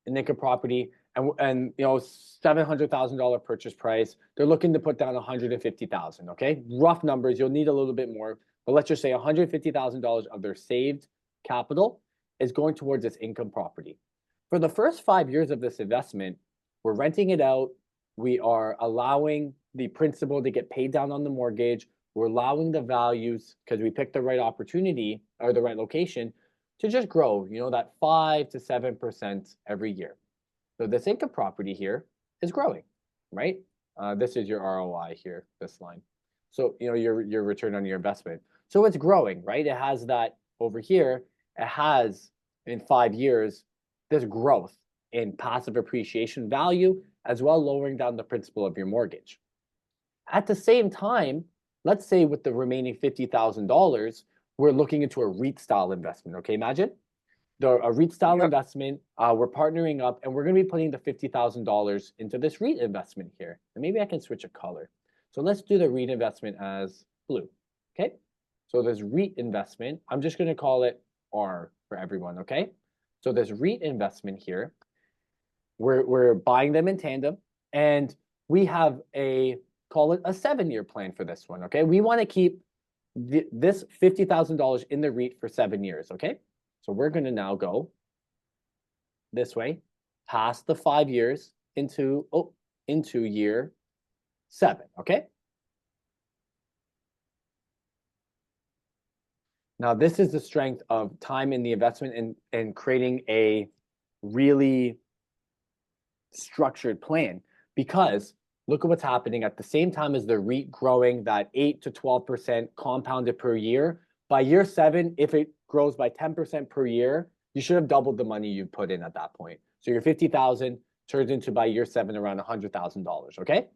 An income property and $700,000 purchase price. They're looking to put down $150,000, okay? Rough numbers, you'll need a little bit more, but let's just say $150,000 of their saved capital is going towards this income property. For the first 5 years of this investment, we're renting it out. We are allowing the principal to get paid down on the mortgage. We're allowing the values, because we picked the right opportunity, or the right location to just grow, that 5 to 7% every year. So this income property here is growing, right? This is your ROI here, this line. So, your return on your investment. So it's growing, right? It has that over here. It has in 5 years, this growth in passive appreciation value, as well lowering down the principal of your mortgage. At the same time, let's say with the remaining $50,000, we're looking into a REIT style investment. Okay, imagine a REIT style Yep. investment. We're partnering up and we're going to be putting the $50,000 into this REIT investment here. And maybe I can switch a color. So let's do the REIT investment as blue. Okay. So this REIT investment, I'm just going to call it R for everyone. Okay. So this REIT investment here, we're buying them in tandem, and we have call it a 7-year plan for this one. Okay. We want to keep this $50,000 in the REIT for 7 years. Okay. So we're going to now go this way, past the 5 years into year 7. Okay. Now this is the strength of time in the investment and creating a really structured plan, because look at what's happening at the same time as the REIT growing that 8 to 12% compounded per year. By year 7, if it grows by 10% per year, you should have doubled the money you put in at that point. So your 50,000 turns into by year 7 around $100,000. Okay.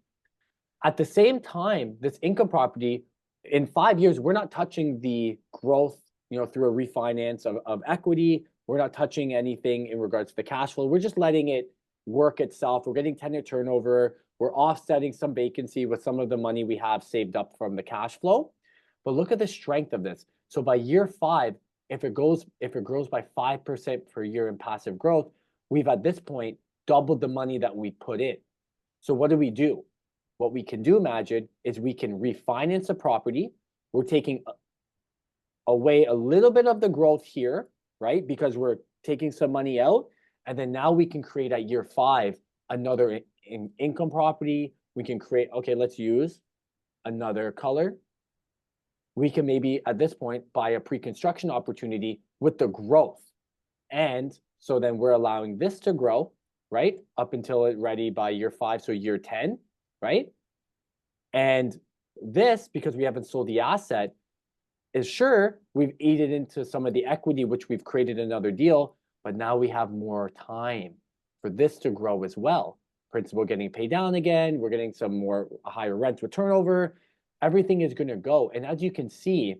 At the same time, this income property in 5 years, we're not touching the growth, through a refinance of equity. We're not touching anything in regards to the cash flow. We're just letting it work itself. We're getting tenant turnover. We're offsetting some vacancy with some of the money we have saved up from the cash flow. But look at the strength of this. So by year 5, if it grows by 5% per year in passive growth, we've at this point doubled the money that we put in. So what do? What we can do, Majid, is we can refinance a property. We're taking away a little bit of the growth here, right? Because we're taking some money out. And then now we can create at year 5 another income property. We can create, okay, let's use another color. We can maybe at this point buy a pre-construction opportunity with the growth. And so then we're allowing this to grow, right? Up until it's ready by year 5, so year 10, right? And this, because we haven't sold the asset, is sure, we've eaten into some of the equity, which we've created another deal, but now we have more time for this to grow as well. Principal getting paid down again, we're getting some more higher rents with turnover, everything is going to go. And as you can see,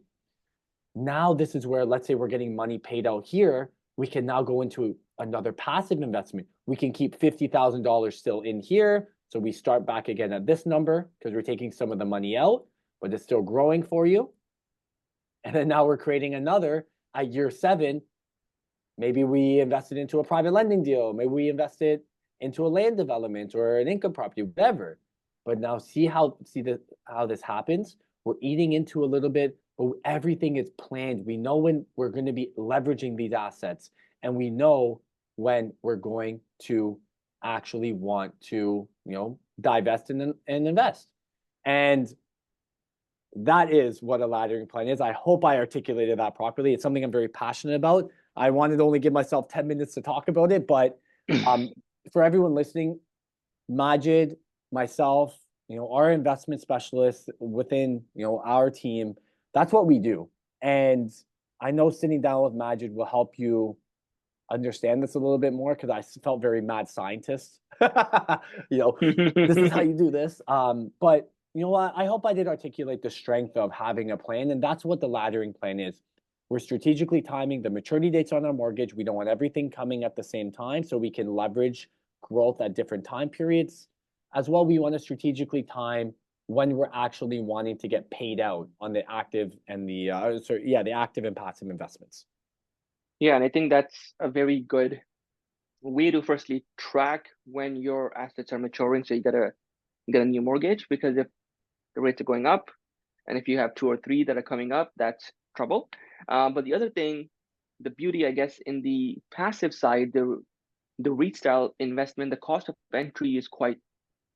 now this is where, let's say we're getting money paid out here, we can now go into another passive investment. We can keep $50,000 still in here. So we start back again at this number because we're taking some of the money out, but it's still growing for you. And then now we're creating another at year 7. Maybe we invested into a private lending deal. Maybe we invested into a land development or an income property, whatever. But now see how this happens? We're eating into a little bit, but everything is planned. We know when we're going to be leveraging these assets, and we know when we're going to actually want to, divest and invest. And that is what a laddering plan is. I hope I articulated that properly. It's something I'm very passionate about. I wanted to only give myself 10 minutes to talk about it, but for everyone listening, Majid, myself, our investment specialists within, our team, that's what we do. And I know sitting down with Majid will help you understand this a little bit more, because I felt very mad scientist. This is how you do this. But you know what? I hope I did articulate the strength of having a plan, and that's what the laddering plan is. We're strategically timing the maturity dates on our mortgage. We don't want everything coming at the same time, so we can leverage growth at different time periods. As well, we want to strategically time when we're actually wanting to get paid out on the active and the active and passive investments. Yeah, and I think that's a very good way to firstly track when your assets are maturing. So you gotta get a new mortgage, because if the rates are going up, and if you have 2 or 3 that are coming up, that's trouble. But the other thing, the beauty, I guess, in the passive side, the REIT style investment, the cost of entry is quite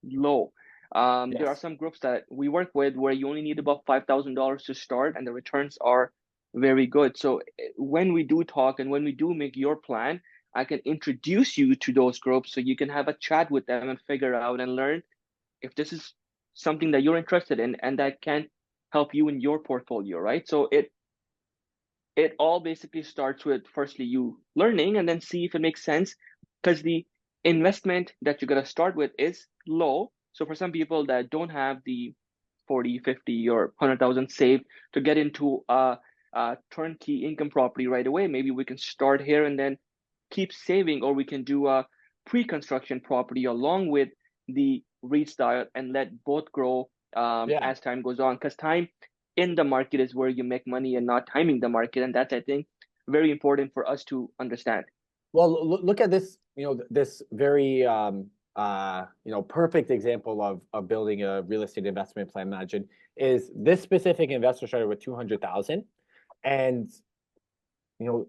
low. Yes. There are some groups that we work with where you only need about $5,000 to start, and the returns are Very good. So when we do talk and when we do make your plan, I can introduce you to those groups so you can have a chat with them and figure out and learn if this is something that you're interested in and that can help you in your portfolio, right? So it all basically starts with firstly you learning and then see if it makes sense because the investment that you're going to start with is low. So for some people that don't have the 40, 50, or 100,000 saved to get into a turnkey income property right away, maybe we can start here and then keep saving, or we can do a pre-construction property along with the REIT style and let both grow Yeah. as time goes on. Because time in the market is where you make money and not timing the market. And that's, I think, very important for us to understand. Well, look at this, this very perfect example of building a real estate investment plan. Imagine is this specific investor started with 200,000, and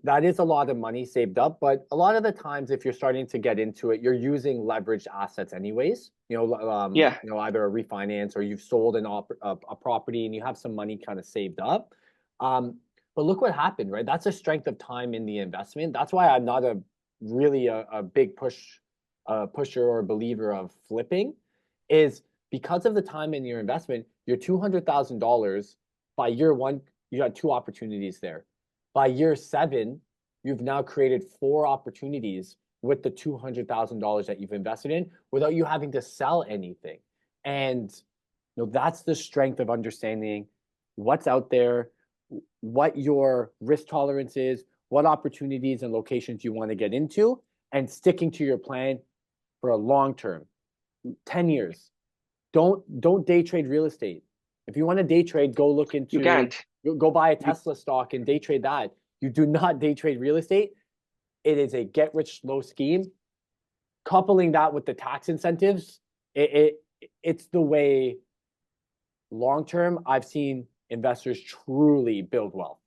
that is a lot of money saved up, but a lot of the times if you're starting to get into it, you're using leveraged assets anyways, Yeah, either a refinance or you've sold a property and you have some money kind of saved up. But look what happened, right? That's a strength of time in the investment. That's why I'm not a big pusher or believer of flipping, is because of the time in your investment, your $200,000 by year one, you had two opportunities there. By year seven, you've now created four opportunities with the $200,000 that you've invested in without you having to sell anything. And that's the strength of understanding what's out there, what your risk tolerance is, what opportunities and locations you want to get into, and sticking to your plan for a long term, 10 years. Don't day trade real estate. If you want to day trade, go look you into can't. go buy a You, Tesla stock and day trade that. You do not day trade real estate. It is a get rich slow scheme. Coupling that with the tax incentives, it's the way long term I've seen investors truly build wealth.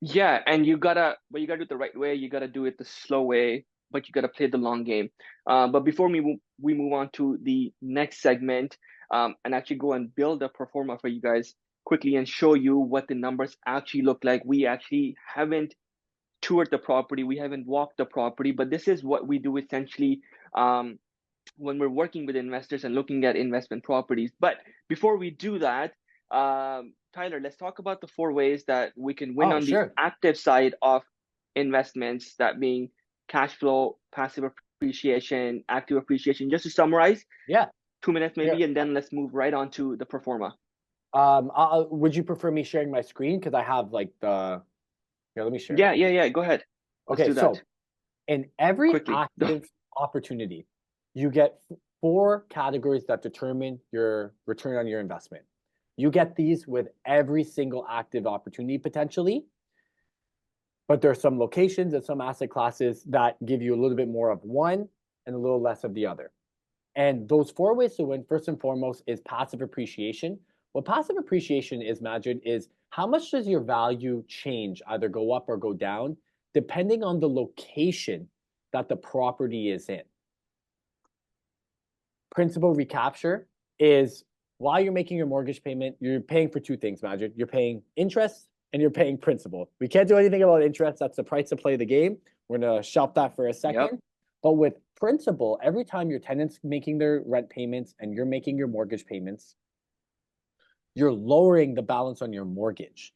yeah, and but you gotta do it the right way. You gotta do it the slow way, but you gotta play the long game. But before we move on to the next segment, and actually go and build a performer for you guys quickly and show you what the numbers actually look like. We actually haven't toured the property, we haven't walked the property, but this is what we do essentially when we're working with investors and looking at investment properties. But before we do that, Tyler, let's talk about the four ways that we can win Oh, on the sure. active side of investments, that being cash flow, passive appreciation, active appreciation. Just to summarize, Yeah. 2 minutes Here. maybe, and then let's move right on to the performa. Would you prefer me sharing my screen? Because I have like the here, let me share it. Yeah. Go ahead. Let's Okay, do that so in every quickly. active opportunity, you get four categories that determine your return on your investment. You get these with every single active opportunity potentially, but there are some locations and some asset classes that give you a little bit more of one and a little less of the other. And those four ways to win, first and foremost, is passive appreciation. What passive appreciation is, Majid, is how much does your value change, either go up or go down, depending on the location that the property is in. Principal recapture is while you're making your mortgage payment, you're paying for two things, Majid. You're paying interest and you're paying principal. We can't do anything about interest. That's the price to play the game. We're going to shelf that for a second. Yep. But with principal, every time your tenant's making their rent payments and you're making your mortgage payments, you're lowering the balance on your mortgage.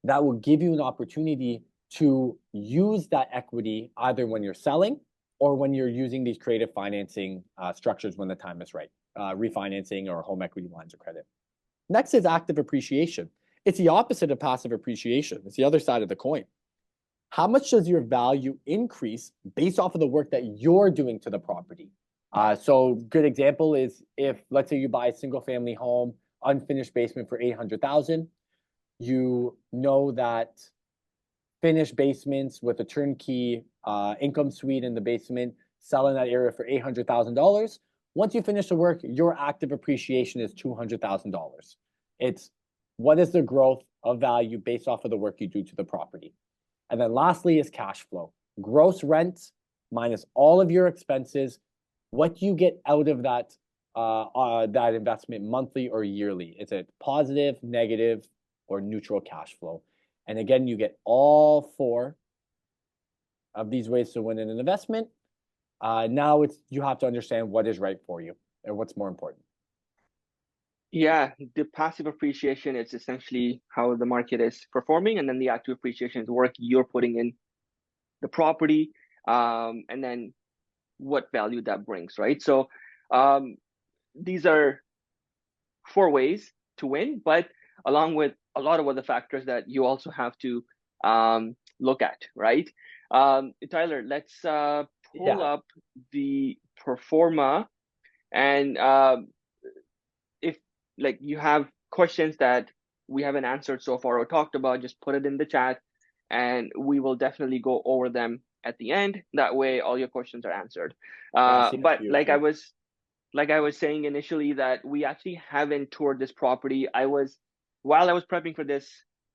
That will give you an opportunity to use that equity either when you're selling or when you're using these creative financing structures when the time is right, refinancing or home equity lines of credit. Next is active appreciation. It's the opposite of passive appreciation. It's the other side of the coin. How much does your value increase based off of the work that you're doing to the property? So good example is if, let's say you buy a single family home, unfinished basement for 800,000, you know that finished basements with a turnkey income suite in the basement sell in that area for $800,000. Once you finish the work, your active appreciation is $200,000. It's what is the growth of value based off of the work you do to the property. And then lastly is cash flow. Gross rent minus all of your expenses, what you get out of that that investment monthly or yearly. Is it positive, negative, or neutral cash flow? And again, you get all four of these ways to win in an investment. Now you have to understand what is right for you and what's more important. Yeah, the passive appreciation is essentially how the market is performing, and then the active appreciation is work you're putting in the property, and then what value that brings, right? So um, these are four ways to win, but along with a lot of other factors that you also have to look at, right? Tyler, let's pull Yeah. up the Proforma, and if like you have questions that we haven't answered so far or talked about, just put it in the chat, and we will definitely go over them at the end. That way, all your questions are answered. Yeah, I see a But few here. like I was saying initially, that we actually haven't toured this property. While I was prepping for this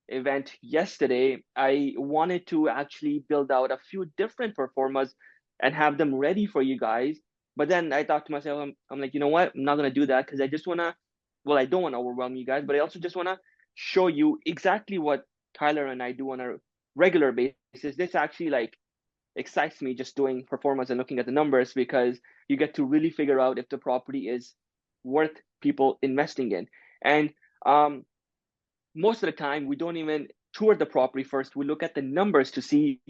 event yesterday, I wanted to actually build out a few different performers and have them ready for you guys. But then I thought to myself, I'm like, you know what? I'm not gonna do that because I just wanna, well, I don't want to overwhelm you guys, but I also just wanna show you exactly what Tyler and I do on a regular basis. This actually like excites me just doing performance and looking at the numbers, because you get to really figure out if the property is worth people investing in. And um, most of the time, we don't even tour the property first. We look at the numbers to see,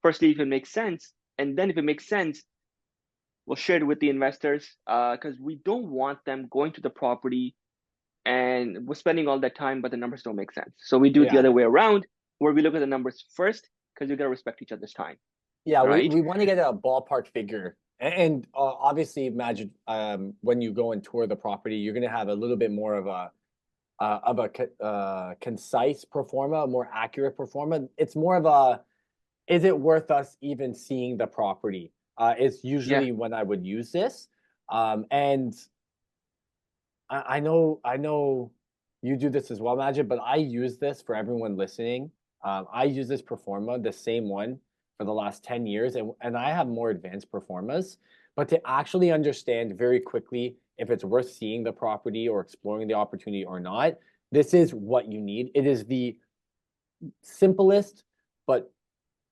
firstly, if it makes sense. And then if it makes sense, we'll share it with the investors, because we don't want them going to the property and we're spending all that time, but the numbers don't make sense. So we do it the Yeah. other way around, where we look at the numbers first, because you got to respect each other's time, Yeah, right? we want to get a ballpark figure. And obviously, imagine when you go and tour the property, you're going to have a little bit more of a concise performa, a more accurate performa. It's more of a, is it worth us even seeing the property? Is Yeah. usually when I would use this. And I know you do this as well, Magic, but I use this for everyone listening. I use this Performa, the same one, for the last 10 years, and I have more advanced Performas. But to actually understand very quickly if it's worth seeing the property or exploring the opportunity or not, this is what you need. It is the simplest, but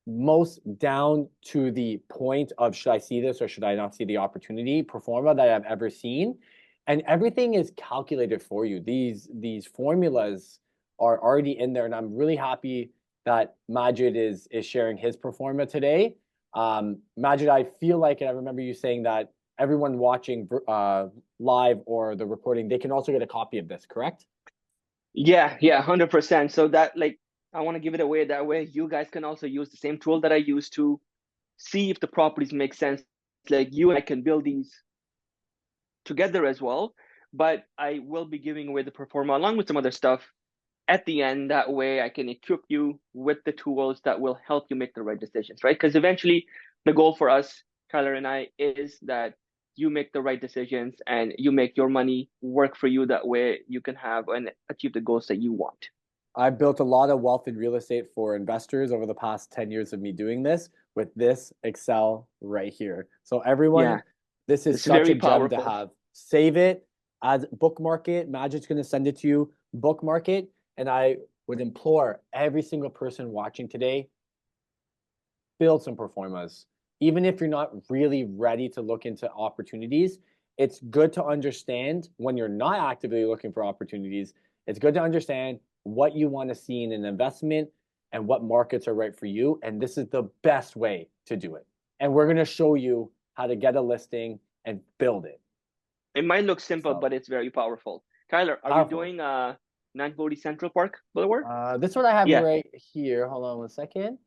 most down to the point of should I see this or should I not see the opportunity performa that I've ever seen. And everything is calculated for you. These formulas are already in there, and I'm really happy that Majid is sharing his performa today. Majid, I feel like, and I remember you saying that everyone watching live or the recording, they can also get a copy of this, correct? Yeah, 100%. So that like I want to give it away that way. You guys can also use the same tool that I use to see if the properties make sense. Like you and I can build these together as well, but I will be giving away the performer along with some other stuff at the end. That way I can equip you with the tools that will help you make the right decisions, right? Because eventually the goal for us, Tyler and I, is that you make the right decisions and you make your money work for you. That way you can have and achieve the goals that you want. I've built a lot of wealth in real estate for investors over the past 10 years of me doing this with this Excel right here. So everyone, Yeah, this is it's such a very gem to powerful. have. Save it as bookmark it. Magic's going to send it to you. Bookmark it. And I would implore every single person watching today, build some performas. Even if you're not really ready to look into opportunities, it's good to understand when you're not actively looking for opportunities. It's good to understand what you want to see in an investment and what markets are right for you. And this is the best way to do it. And we're going to show you how to get a listing and build it. It might look simple, So but it's very powerful. Tyler, are you powerful. doing 940 Central Park Boulevard? This is what I have Yeah, right here. Hold on one second.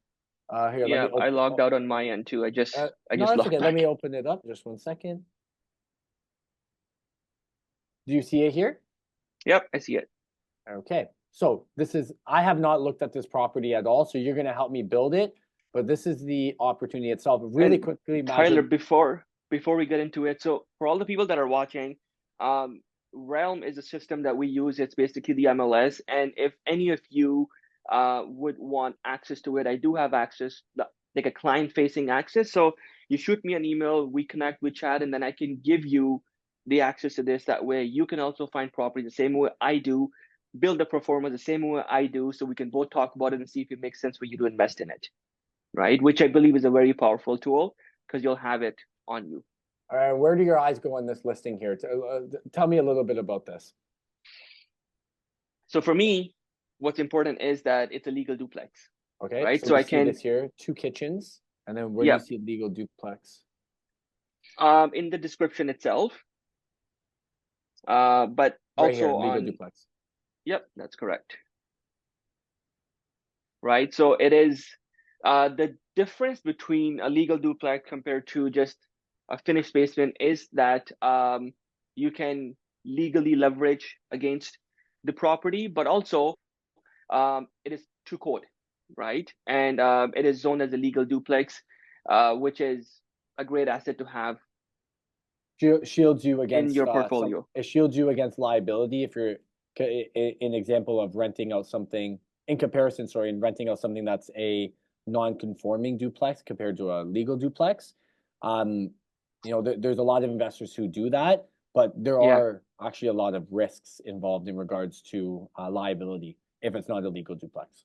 Here, let yeah. me I open. logged out on my end too. I No, just that's logged okay. Let me back. open it up. Just one second. Do you see it here? Yep, I see it. Okay. So this is, I have not looked at this property at all. So you're going to help me build it. But this is the opportunity itself. Really And quickly, Tyler, Majid. before we get into it, so for all the people that are watching, um, Realm is a system that we use. It's basically the MLS. And if any of you would want access to it, I do have access, like a client-facing access. So you shoot me an email, we connect, we chat, and then I can give you the access to this. That way, you can also find property the same way I do. build the pro forma the same way I do, so we can both talk about it and see if it makes sense for you to invest in it, right? Which I believe is a very powerful tool because you'll have it on you. Where do your eyes go on this listing here? Tell me a little bit about this. So for me, what's important is that it's a legal duplex, Okay, right? so So we I see can, this here, 2 kitchens, and then where do you yeah, see legal duplex? in the description itself, but Right here, also legal on, duplex. yep, that's correct, right? So it is the difference between a legal duplex compared to just a finished basement is that you can legally leverage against the property, but also it is to code, right? And it is zoned as a legal duplex, which is a great asset to have Shields you in against your portfolio. it shields you against liability if you're in example of renting out something in comparison, sorry, in renting out something that's a non-conforming duplex compared to a legal duplex. Um, there's a lot of investors who do that, but there Yeah, are actually a lot of risks involved in regards to liability if it's not a legal duplex.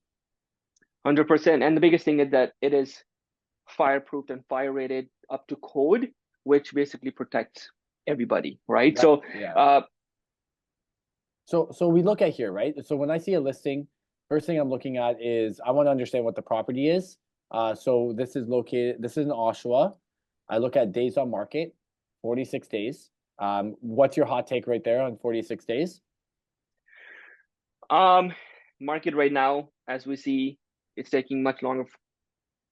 100%. And the biggest thing is that it is fireproof and fire rated up to code, which basically protects everybody, right? That So, yeah. uh, So we look at here, right? So when I see a listing, first thing I'm looking at is I want to understand what the property is. So this is in Oshawa. I look at days on market, 46 days. What's your hot take right there on 46 days? um, market right now, as we see, it's taking much longer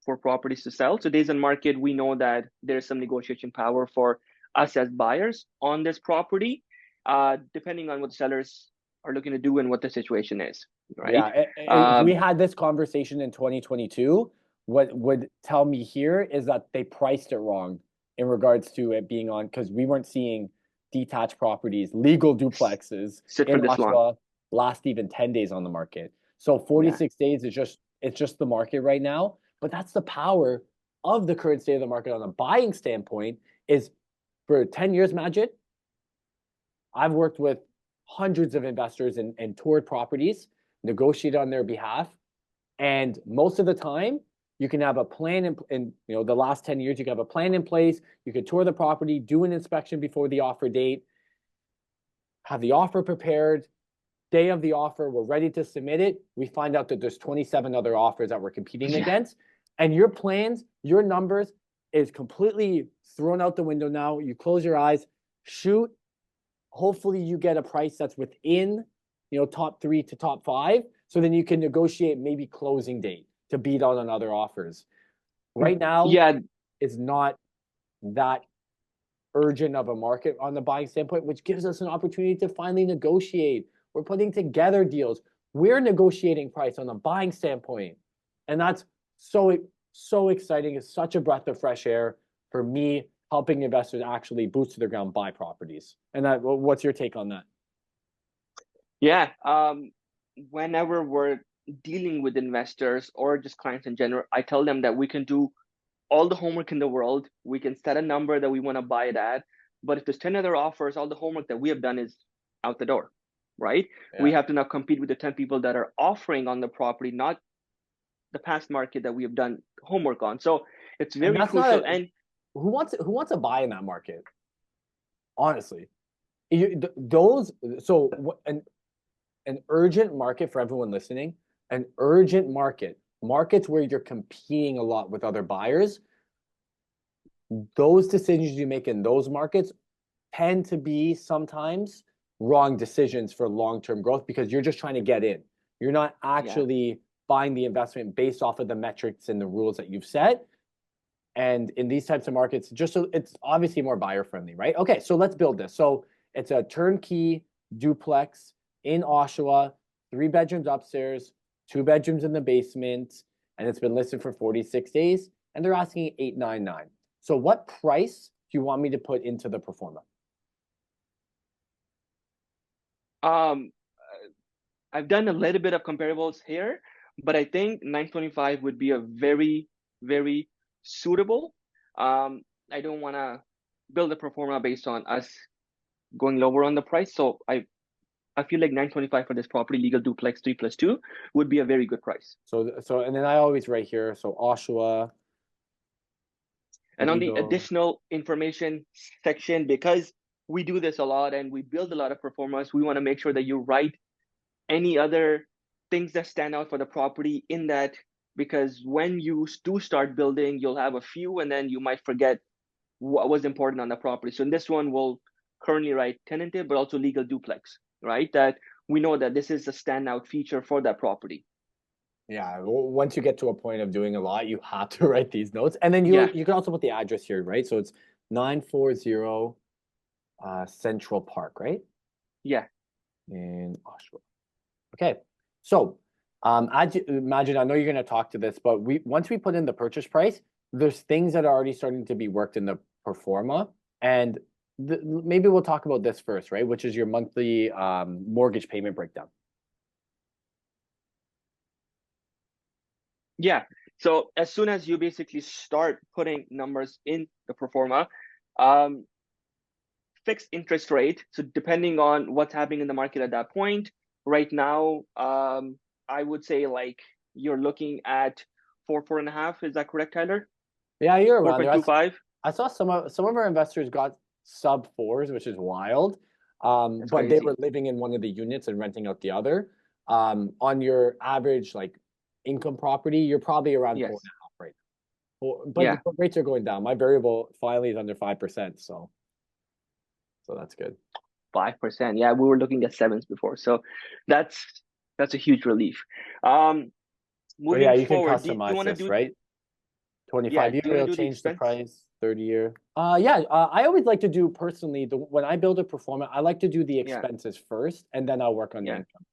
for properties to sell. So days on market, we know that there's some negotiation power for us as buyers on this property, depending on what the sellers are looking to do and what the situation is, Yeah, right? if we Um, had this conversation in 2022, what would tell me here is that they priced it wrong in regards to it being on because we weren't seeing detached properties, legal duplexes sit for in this long. Oshawa last even 10 days on the market. So Yeah. 46 days is just the market right now, but that's the power of the current state of the market on a buying standpoint is for 10 years, Majid, I've worked with hundreds of investors and toured properties, negotiated on their behalf, and most of the time, you can have a plan in the last 10 years, you can have a plan in place. You can tour the property, do an inspection before the offer date, have the offer prepared. Day of the offer, we're ready to submit it. We find out that there's 27 other offers that we're competing Yeah. against. And your plans, your numbers is completely thrown out the window now. You close your eyes, shoot. Hopefully you get a price that's within, top 3 to top 5. So then you can negotiate maybe closing date to beat out on other offers. Right now, Yeah. it's not that urgent of a market on the buying standpoint, which gives us an opportunity to finally negotiate. We're putting together deals. We're negotiating price on the buying standpoint. And that's so exciting. It's such a breath of fresh air for me, helping investors actually boots to the ground buy properties. And what's your take on that? Yeah. Whenever we're dealing with investors or just clients in general, I tell them that we can do all the homework in the world. We can set a number that we want to buy it at. But if there's 10 other offers, all the homework that we have done is out the door, right? We Yeah. have to now compete with the 10 people that are offering on the property, not the past market that we have done homework on. So it's And very that's not crucial. a And who wants to buy in that market? Honestly. Those so an urgent market for everyone listening, an urgent markets where you're competing a lot with other buyers, those decisions you make in those markets tend to be sometimes wrong decisions for long-term growth because you're just trying to get in. You're not yeah, actually buying the investment based off of the metrics and the rules that you've set. And in these types of markets, just so it's obviously more buyer friendly, right? Okay, so let's build this. So it's a turnkey duplex in Oshawa, 3 bedrooms upstairs, 2 bedrooms in the basement, and it's been listed for 46 days, and they're asking 899. So what price do you want me to put into the Proforma? um, I've done a little bit of comparables here, but I think 925 would be a very, very suitable. I don't want to build a pro forma based on us going lower on the price. So I I feel like 925 for this property, legal duplex 3+2 would be a very good price. So and then I always write here, so Oshawa, And on the legal. additional information section, because we do this a lot and we build a lot of performance, we want to make sure that you write any other things that stand out for the property in that, because when you do start building, you'll have a few and then you might forget what was important on the property. So in this one, we'll currently write tenanted, but also legal duplex, right? That we know that this is a standout feature for that property. Yeah, once you get to a point of doing a lot, you have to write these notes. And then Yeah, you can also put the address here, right? So it's 940 Central Park, right? yeah, In Oshawa. Okay. So as you imagine, I know you're going to talk to this, but once we put in the purchase price, there's things that are already starting to be worked in the Proforma. And maybe we'll talk about this first, right? Which is your monthly mortgage payment breakdown. yeah. So as soon as you basically start putting numbers in the Proforma, um, fixed interest rate. So depending on what's happening in the market at that point, right now, I would say like you're looking at 4.5. Is that correct, Tyler? Yeah, you're Four around point there. two five. I saw some of our investors got sub fours, which is wild. That's But they were crazy. living in one of the units and renting out the other. On your average like income property, you're probably around four and Yes. a half right now. But Yeah. the rates are going down. My variable finally is under 5%, so that's good. 5%. Yeah, we were looking at sevens before. So that's that's a huge relief. But yeah, Moving you can forward, do you customize want to this, do right? yeah, 25 do year, you want to it'll do the change the expense? price. 30 year. Yeah, I always like to do personally when I build a performance, I like to do the Yeah, expenses first and then I'll work on the yeah. income.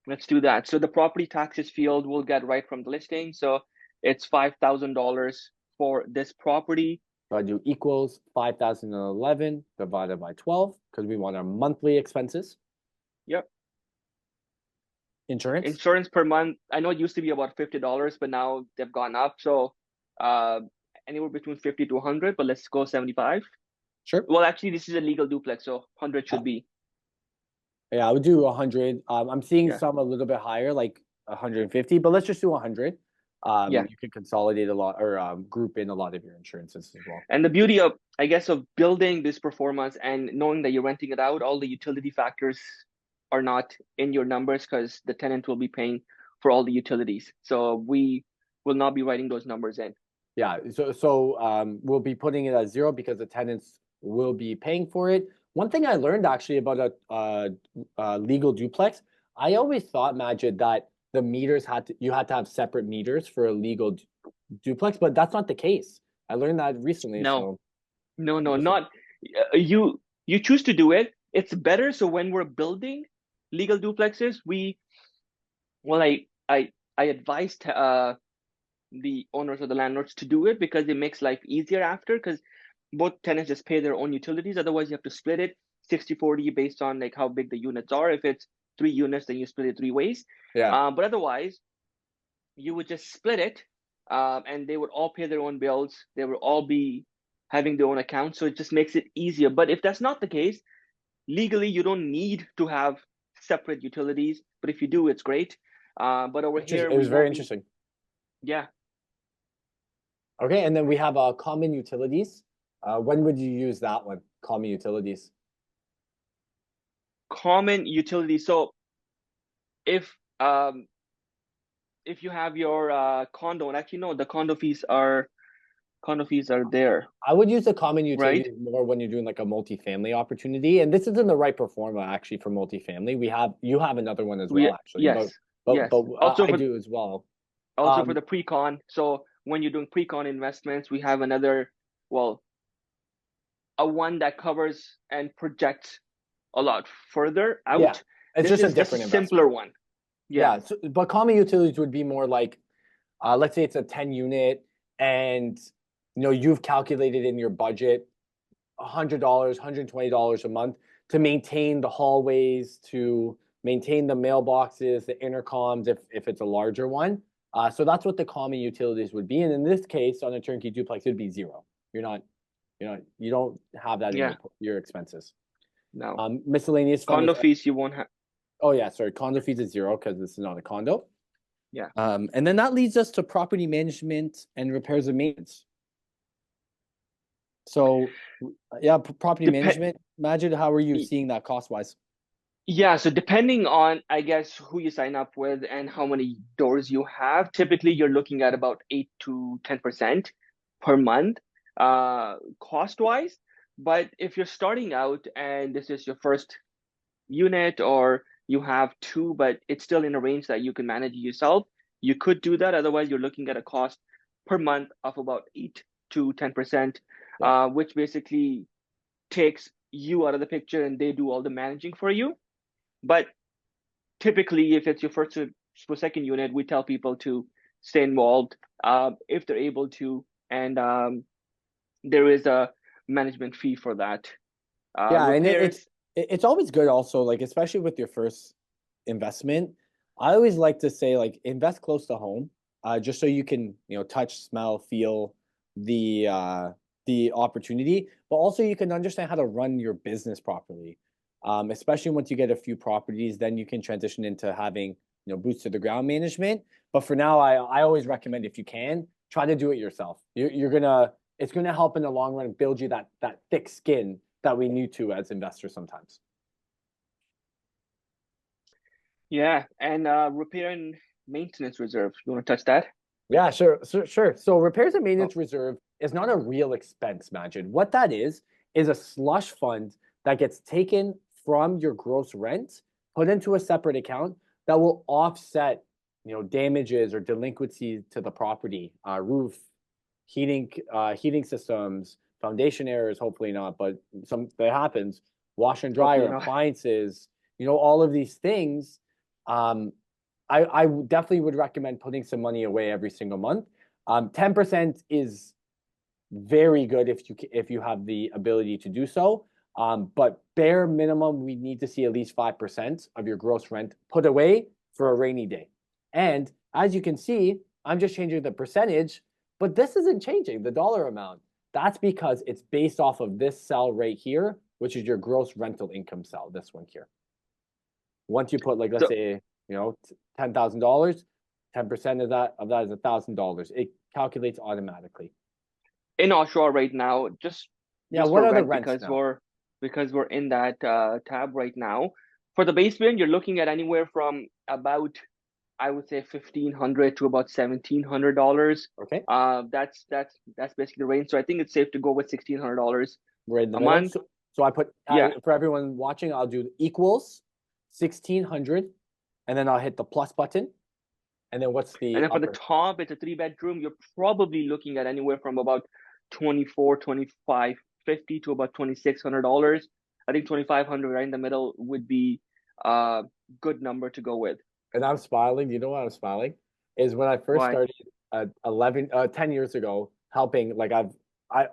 Let's do that. So the property taxes field we'll get right from the listing. So it's $5,000 for this property. So I do equals 5,011 divided by 12 because we want our monthly expenses. Yep. Insurance. Insurance per month. I know it used to be about $50, but now they've gone up. So uh anywhere between 50 to 100, but let's go 75. Sure. Well, actually, this is a legal duplex, so 100 should be. Yeah, I would do 100. I'm seeing Yeah. some a little bit higher, like 150, but let's just do 100. Yeah. You can consolidate a lot or group in a lot of your insurances as well. And the beauty of, I guess, of building this performance and knowing that you're renting it out, all the utility factors are not in your numbers because the tenant will be paying for all the utilities. So we will not be writing those numbers in. Yeah, so we'll be putting it at zero because the tenants will be paying for it. One thing I learned actually about a legal duplex, I always thought, Majid, that the meters you had to have separate meters for a legal duplex, but that's not the case. I learned that recently, No, so no, interesting. not you choose to do it. It's better. So when we're building legal duplexes, well, I advised the owners or the landlords to do it because it makes life easier after, because both tenants just pay their own utilities. Otherwise, you have to split it 60/40 based on like how big the units are. If it's 3 units, then you split it 3 ways. Yeah, But otherwise, you would just split it, and they would all pay their own bills. They would all be having their own accounts. So it just makes it easier. But if that's not the case, legally, you don't need to have separate utilities. But if you do, it's great. But over here, it we was very won't be. interesting. Yeah. Okay, and then we have common utilities. When would you use that one? Common utilities. Common utilities. So if um if you have your condo, and actually no, the condo fees are there, I would use the common right? utilities more when you're doing like a multifamily opportunity. And this isn't the right performer actually for multifamily. You have another one as well We actually, yes, yes. I do as well. Also for Um, the pre-con. So when you're doing pre-con investments, we have another, well, a one that covers and projects a lot further yeah, out. it's This just a is just a different investment. simpler one. Yeah. Yeah, but common utilities would be more like, let's say it's a 10 unit and you've calculated in your budget $100, $120 a month to maintain the hallways, to maintain the mailboxes, the intercoms, if it's a larger one. So that's what the common utilities would be. And in this case, on a turnkey duplex, it'd be zero. You're not, you don't have that in Yeah. your expenses. No. Miscellaneous fund is, Condo fees you won't have. oh yeah, sorry, condo fees is zero because this is not a condo. Yeah. And then that leads us to property management and repairs and maintenance. So yeah, property Dep- management. Imagine how are you seeing that cost wise? Yeah, so depending on, I guess, who you sign up with and how many doors you have, typically you're looking at about 8 to 10% per month, cost wise. But if you're starting out and this is your first unit, or you have two, but it's still in a range that you can manage yourself, you could do that. Otherwise, you're looking at a cost per month of about 8 to 10%, Yeah. which basically takes you out of the picture and they do all the managing for you. But typically, if it's your first or second unit, we tell people to stay involved if they're able to, and there is a management fee for that. Yeah, and Repairs, it's always good also, like especially with your first investment. I always like to say like invest close to home, just so you can, touch, smell, feel the opportunity, but also you can understand how to run your business properly. Especially once you get a few properties, then you can transition into having, boots to the ground management. But for now, I always recommend if you can, try to do it yourself. It's gonna help in the long run build you that thick skin that we need to as investors sometimes. yeah, and repair and maintenance reserve. You want to touch that? Yeah, sure. So repairs and Oh, maintenance reserve is not a real expense, imagine. What that is a slush fund that gets taken from your gross rent, put into a separate account that will offset, damages or delinquencies to the property, roof, heating systems, foundation errors, hopefully not, but some that happens, wash and dryer, hopefully not. appliances, all of these things. Um, I definitely would recommend putting some money away every single month. 10% is very good if you have the ability to do so. But bare minimum, we need to see at least 5% of your gross rent put away for a rainy day. And as you can see, I'm just changing the percentage, but this isn't changing the dollar amount. That's because it's based off of this cell right here, which is your gross rental income cell, this one here. Once you put like, let's So say, $10,000, 10% of that is $1,000. It calculates automatically. in offshore right now, Yeah, just what for are the rent, rents because now? we're in that tab right now. For the basement, you're looking at anywhere from about, I would say, 1,500 to about $1,700. Okay, That's basically the range. So I think it's safe to go with $1,600 right in the a middle. month. So I put Yeah, for everyone watching, I'll do equals 1,600, and then I'll hit the plus button. And then what's and the then for the upper? top, it's a three-bedroom. You're probably looking at anywhere from about 24, 25, 50 to about $2,600. I think 2,500 right in the middle would be a good number to go with. And I'm smiling. You know why I'm smiling? Is when I first Why? started 10 years ago, helping like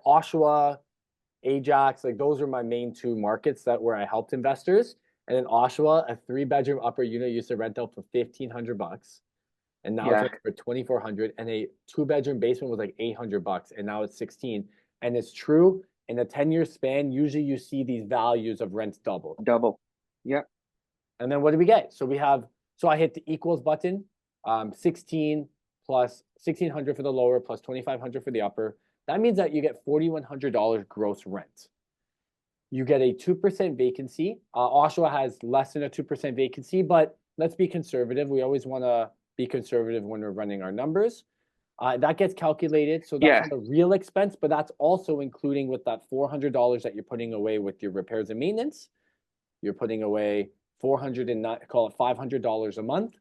Oshawa, Ajax, like those are my main two markets that where I helped investors. And in Oshawa, a 3-bedroom upper unit used to rent out for $1,500, and now it's Yeah, rented for 2,400. And a 2-bedroom basement was like $800, and now it's 16. And it's true in a 10-year span. Usually, you see these values of rents double. double. Yeah, And then what do we get? So I hit the equals button, 16 plus 1,600 for the lower plus 2,500 for the upper. That means that you get $4,100 gross rent. You get a 2% vacancy. Oshawa has less than a 2% vacancy, but let's be conservative. We always want to be conservative when we're running our numbers. That gets calculated. So that's yeah, not a real expense, but that's also including with that $400 that you're putting away with your repairs and maintenance. You're putting away 400 and not call it $500 a month.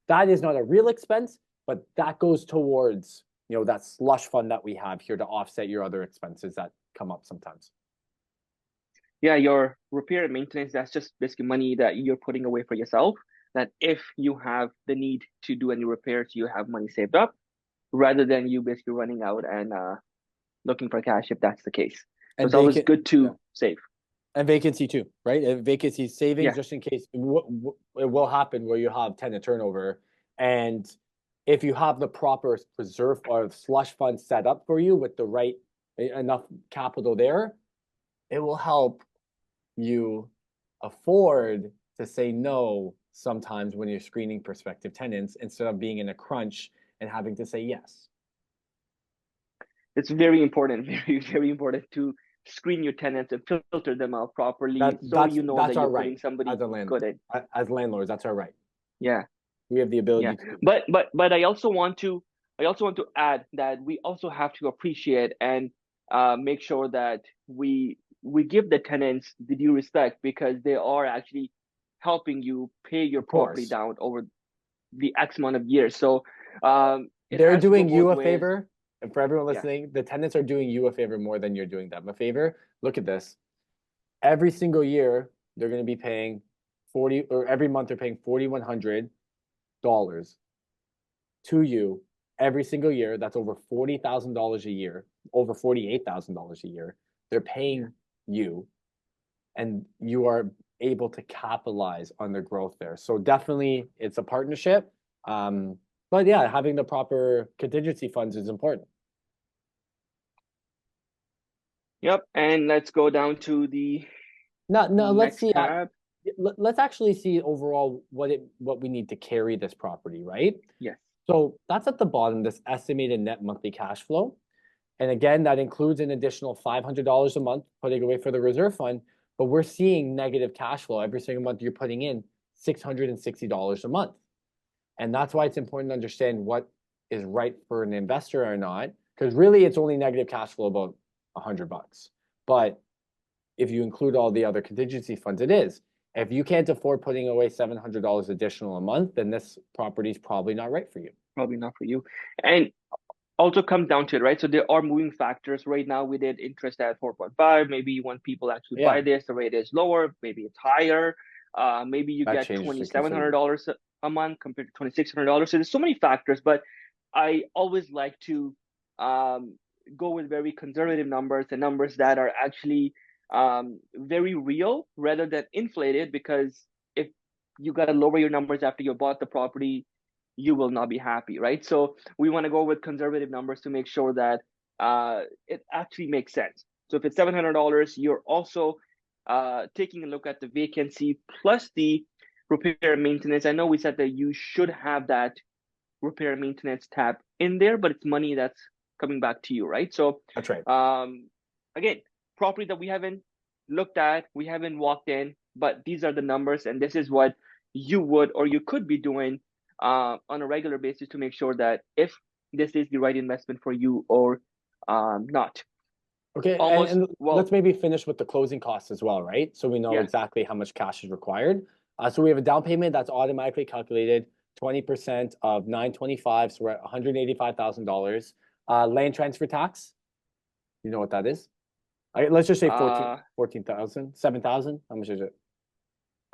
That is not a real expense, but that goes towards, that slush fund that we have here to offset your other expenses that come up sometimes. yeah. Your repair and maintenance, that's just basically money that you're putting away for yourself. That if you have the need to do any repairs, you have money saved up rather than you basically running out and looking for cash if that's the case. So And it's always vacant, good yeah. to save. And vacancy too, right? And vacancy savings Yeah, just in case it will happen where you have tenant turnover. And if you have the proper reserve or slush fund set up for you with the right enough capital there, it will help you afford to say no sometimes when you're screening prospective tenants instead of being in a crunch and having to say yes. It's very important, very important to screen your tenants and filter them out properly, so you know That's that you're our right putting somebody as a good in. as landlords. That's our right. Yeah, We have the yeah. ability to do that. But I also want to add that we also have to appreciate and make sure that we give the tenants the due respect, because they are actually helping you pay your Of property course. down over the X amount of years. So it They're has to go doing both you a ways. favor. And for everyone Yeah, listening, the tenants are doing you a favor more than you're doing them a favor. Look at this. Every single year, they're going to be paying 40, or every month they're paying $4,100 to you every single year. That's over $40,000 a year, over $48,000 a year. They're yeah. paying you, and you are able to capitalize on the growth there. So definitely it's a partnership. But yeah, having the proper contingency funds is important. Yep. And let's go down to the No, let's next see. tab. Let's actually see overall what we need to carry this property, right? Yes. So that's at the bottom, this estimated net monthly cash flow. And again, that includes an additional $500 a month putting away for the reserve fund. But we're seeing negative cash flow every single month. You're putting in $660 a month. And that's why it's important to understand what is right for an investor or not. Because really, it's only negative cash flow about $100. But if you include all the other contingency funds, it is. If you can't afford putting away $700 additional a month, then this property is probably not right for you. Probably not for you. And also comes down to it, right? So there are moving factors. Right now, we did interest at 4.5. Maybe when people actually buy Yeah, this, the rate is lower. Maybe it's higher. Maybe you that get changes to consider. $2,700 a month compared to $2,600. So there's so many factors, but I always like to go with very conservative numbers and numbers that are actually very real rather than inflated. Because if you got to lower your numbers after you bought the property, you will not be happy, right? So we want to go with conservative numbers to make sure that it actually makes sense. So if it's $700, you're also taking a look at the vacancy plus the repair and maintenance. I know we said that you should have that repair and maintenance tab in there, but it's money that's coming back to you, right? So That's right. again, property that we haven't looked at, we haven't walked in, but these are the numbers, and this is what you would or you could be doing on a regular basis to make sure that if this is the right investment for you or not. Okay, Almost, and let's well, maybe finish with the closing costs as well, right? So we know yeah. exactly how much cash is required. So we have a down payment that's automatically calculated, 20% of 925, so we're at $185,000. Land transfer tax, you know what that is? Let's just say Uh, 14,000, 7,000. How much is it?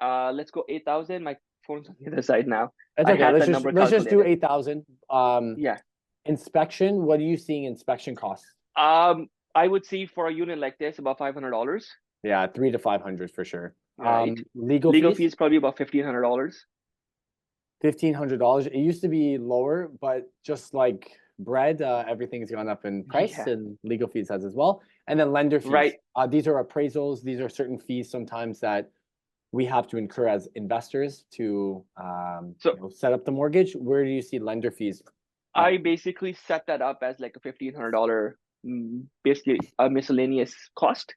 let's go 8,000. My phone's on the other side now. It's I okay. had that number Let's just do calculated. 8,000. Yeah. Inspection, what are you seeing inspection costs? I would see for a unit like this about $500, Yeah, 3 to 500 for sure. right? Legal Legal fees? fees probably about $1,500. $1,500. It used to be lower, but just like bread, everything's gone up in price, Yeah. and legal fees has as well. And then lender fees. Right. These are appraisals. These are certain fees sometimes that we have to incur as investors to So set up the mortgage. Where do you see lender fees? I basically set that up as like a $1,500, basically a miscellaneous cost.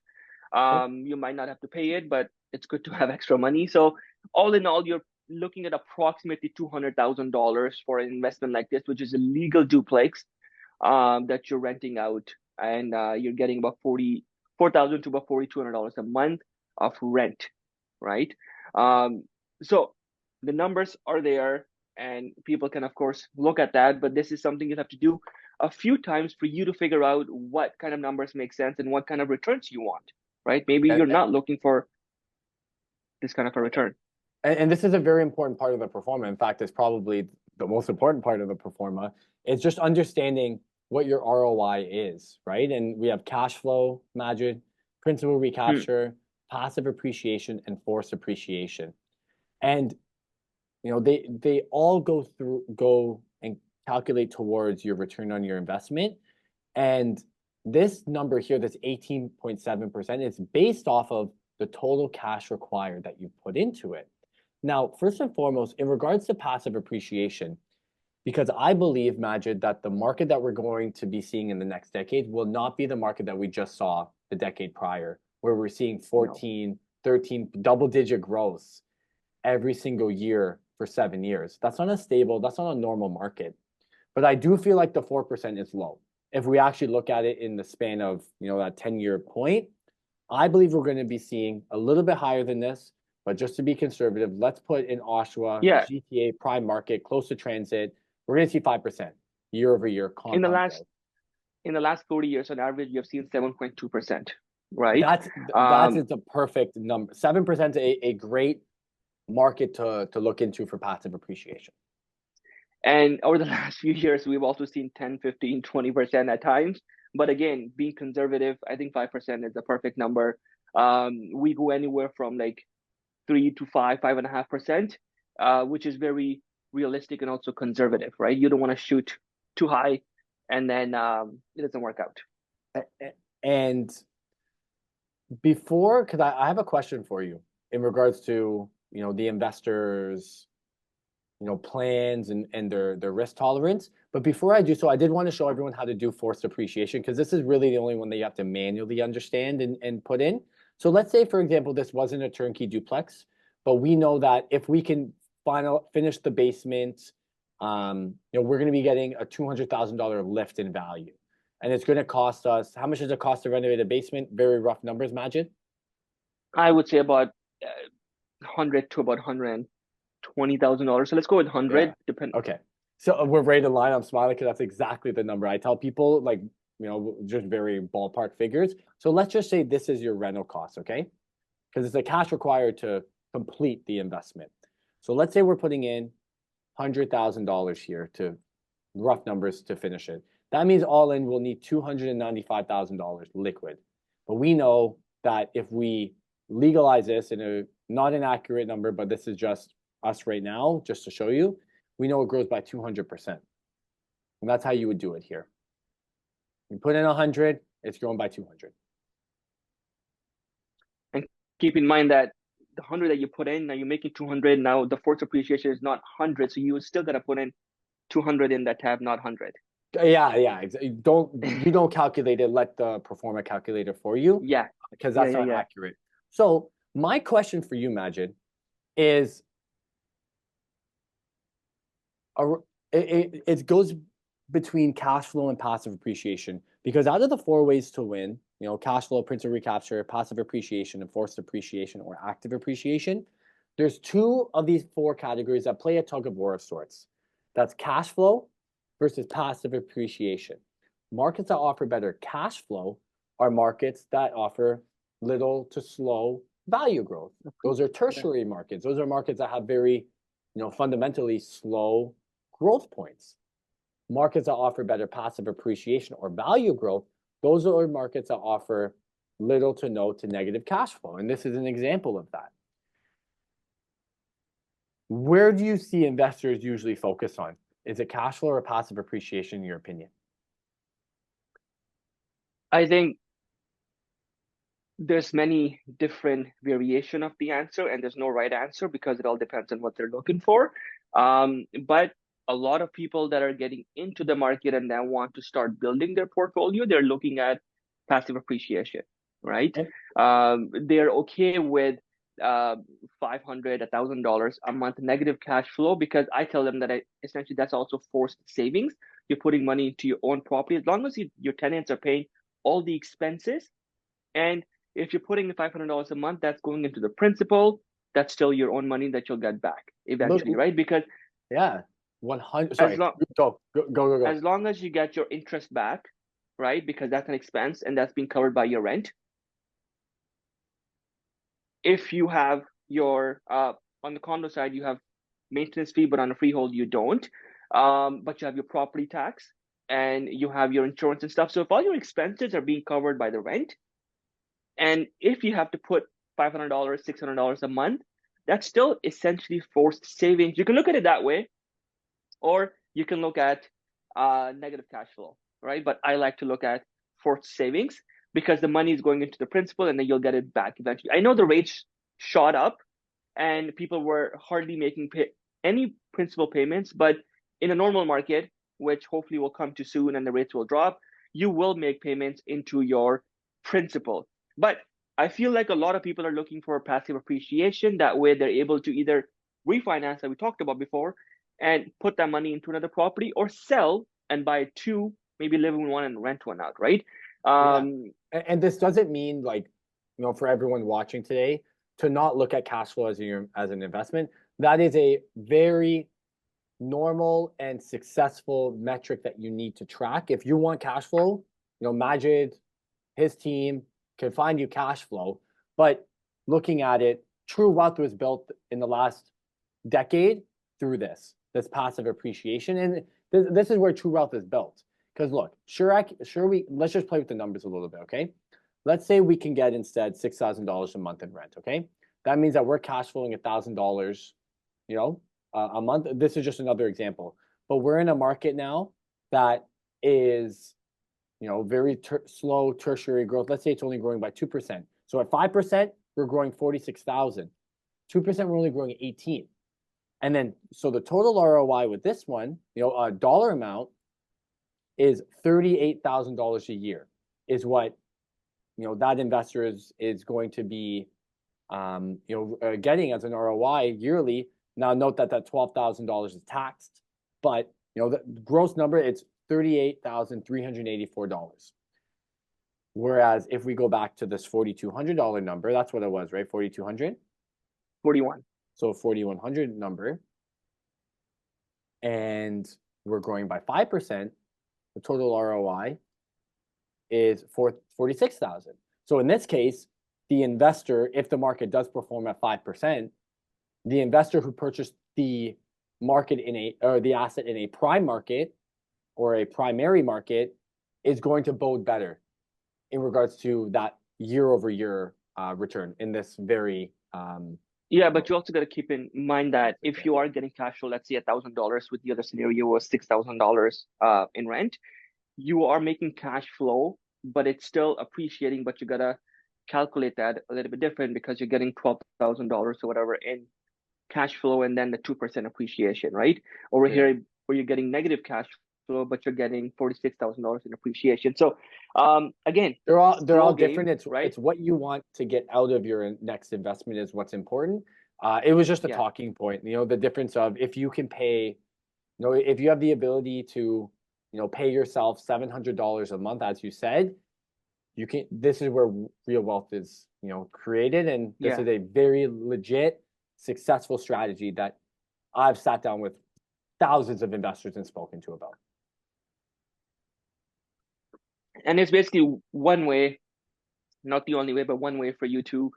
Okay. You might not have to pay it, but it's good to have extra money. So all in all, you're looking at approximately $200,000 for an investment like this, which is a legal duplex that you're renting out, and you're getting about 44,000 to about $4,200 a month of rent, right? Um, so the numbers are there, and people can of course look at that, but this is something you have to do a few times for you to figure out what kind of numbers make sense and what kind of returns you want, right? Maybe And, you're not looking for this kind of a return. and this is a very important part of the performa. In fact, it's probably the most important part of the performa. It's just understanding what your ROI is, right? And we have cash flow, imagine, principal Hmm. recapture, passive appreciation, and forced appreciation. And they all go and calculate towards your return on your investment. And this number here, that's 18.7%, is based off of the total cash required that you put into it. Now, first and foremost, in regards to passive appreciation, because I believe, Majid, that the market that we're going to be seeing in the next decade will not be the market that we just saw the decade prior, where we're seeing No. 14, 13 double-digit growth every single year for 7 years. That's not a stable, that's not a normal market. But I do feel like the 4% is low. If we actually look at it in the span of, that 10-year point, I believe we're going to be seeing a little bit higher than this. But just to be conservative, let's put in Oshawa, Yeah. GTA, prime market, close to transit. We're going to see 5% year over year In the compound last growth. in the last 40 years, on average, you have seen 7.2%, right? That's the perfect number. 7% is a great market to look into for passive appreciation. And over the last few years, we've also seen 10, 15, 20% at times. But again, being conservative, I think 5% is the perfect number. We go anywhere from like 3 to 5.5%, which is very realistic and also conservative, right? You don't want to shoot too high and then it doesn't work out. And because I have a question for you in regards to, the investors, plans and their risk tolerance. But before I do so, I did want to show everyone how to do forced appreciation, because this is really the only one that you have to manually understand and put in. So let's say, for example, this wasn't a turnkey duplex, but we know that if we can finish the basement, we're going to be getting a $200,000 lift in value. And it's going to cost us, how much does it cost to renovate a basement? Very rough numbers, Majid. I would say about 100 to about $120,000. So let's go with 100. Yeah. Okay. So we're right in line. I'm smiling because that's exactly the number I tell people, like, just very ballpark figures. So let's just say this is your rental cost, okay? Because it's the cash required to complete the investment. So let's say we're putting in $100,000 here, to rough numbers, to finish it. That means all in, we'll need $295,000 liquid. But we know that if we legalize this in not an accurate number, but this is just us right now, just to show you, we know it grows by 200%. And that's how you would do it here. You put in 100, it's growing by 200. And keep in mind that the 100 that you put in, now you're making 200. Now the forced appreciation is not 100. So you still got to put in 200 in that tab, not 100. Yeah. You don't calculate it. Let the Proforma calculate it for you. Yeah. Because that's not accurate. So my question for you, Majid, is it goes between cash flow and passive appreciation, because out of the 4 ways to win, cash flow, principal recapture, passive appreciation, and forced appreciation or active appreciation, there's 2 of these 4 categories that play a tug of war of sorts. That's cash flow versus passive appreciation. Markets that offer better cash flow are markets that offer little to slow value growth. Those are tertiary markets. Those are markets that have very, fundamentally slow growth points. Markets that offer better passive appreciation or value growth, those are markets that offer little to no to negative cash flow. And this is an example of that. Where do you see investors usually focus on? Is it cash flow or passive appreciation, in your opinion? I think there's many different variation of the answer, and there's no right answer because it all depends on what they're looking for. But a lot of people that are getting into the market and now want to start building their portfolio, they're looking at passive appreciation, right? They're okay with $500, $1,000 a month negative cash flow, because I tell them that essentially that's also forced savings. You're putting money into your own property as long as your tenants are paying all the expenses. And if you're putting the $500 a month, that's going into the principal. That's still your own money that you'll get back eventually, right? Because 100. Sorry, go. As long as you get your interest back, right? Because that's an expense and that's being covered by your rent. If you have your on the condo side, you have maintenance fee, but on a freehold you don't. But you have your property tax and you have your insurance and stuff. So if all your expenses are being covered by the rent, and if you have to put $500, $600 a month, that's still essentially forced savings. You can look at it that way, or you can look at negative cash flow, right? But I like to look at forced savings. because the money is going into the principal and then you'll get it back eventually. I know the rates shot up and people were hardly making any principal payments, but in a normal market, which hopefully will come to soon and the rates will drop, you will make payments into your principal. But I feel like a lot of people are looking for passive appreciation. That way they're able to either refinance, that we talked about before, and put that money into another property, or sell and buy two, maybe live in one and rent one out, right? Yeah. Um, And this doesn't mean like, for everyone watching today to not look at cash flow as an investment. That is a very normal and successful metric that you need to track. If you want cash flow, Majid, his team can find you cash flow. But looking at it, true wealth was built in the last decade through this passive appreciation. And this is where true wealth is built. Because look, let's just play with the numbers a little bit, okay? Let's say we can get instead $6,000 a month in rent, okay? That means that we're cash flowing $1,000, a month. This is just another example, but we're in a market now that is, very slow tertiary growth. Let's say it's only growing by 2%. So at 5%, we're growing 46,000. 2%, we're only growing 18. And then, so the total ROI with this one, a dollar amount is $38,000 a year is what, that investor is going to be, getting as an ROI yearly. Now note that $12,000 is taxed, but the gross number, it's $38,384. Whereas if we go back to this $4,200 number, that's what it was, right? 4,200. 41. So 4,100 number, and we're growing by 5%. The total ROI is 46,000. So in this case, the investor, if the market does perform at 5%, the investor who purchased the asset in a prime market or a primary market is going to bode better in regards to that year-over-year return in this very Yeah, but you also got to keep in mind that if you are getting cash flow, let's say $1,000, with the other scenario was $6,000 in rent, you are making cash flow, but it's still appreciating. But you gotta calculate that a little bit different because you're getting $12,000 or whatever in cash flow, and then the 2% appreciation, right? Over here, where you're getting negative cash flow, but you're getting $46,000 in appreciation. So, again, they're all game, different. right? It's what you want to get out of your next investment is what's important. It was just a talking point. The difference of if you can pay, if you have the ability to, pay yourself $700 a month, as you said, you can. This is where real wealth is, created, and this is a very legit, successful strategy that I've sat down with thousands of investors and spoken to about. And it's basically one way, not the only way, but one way for you to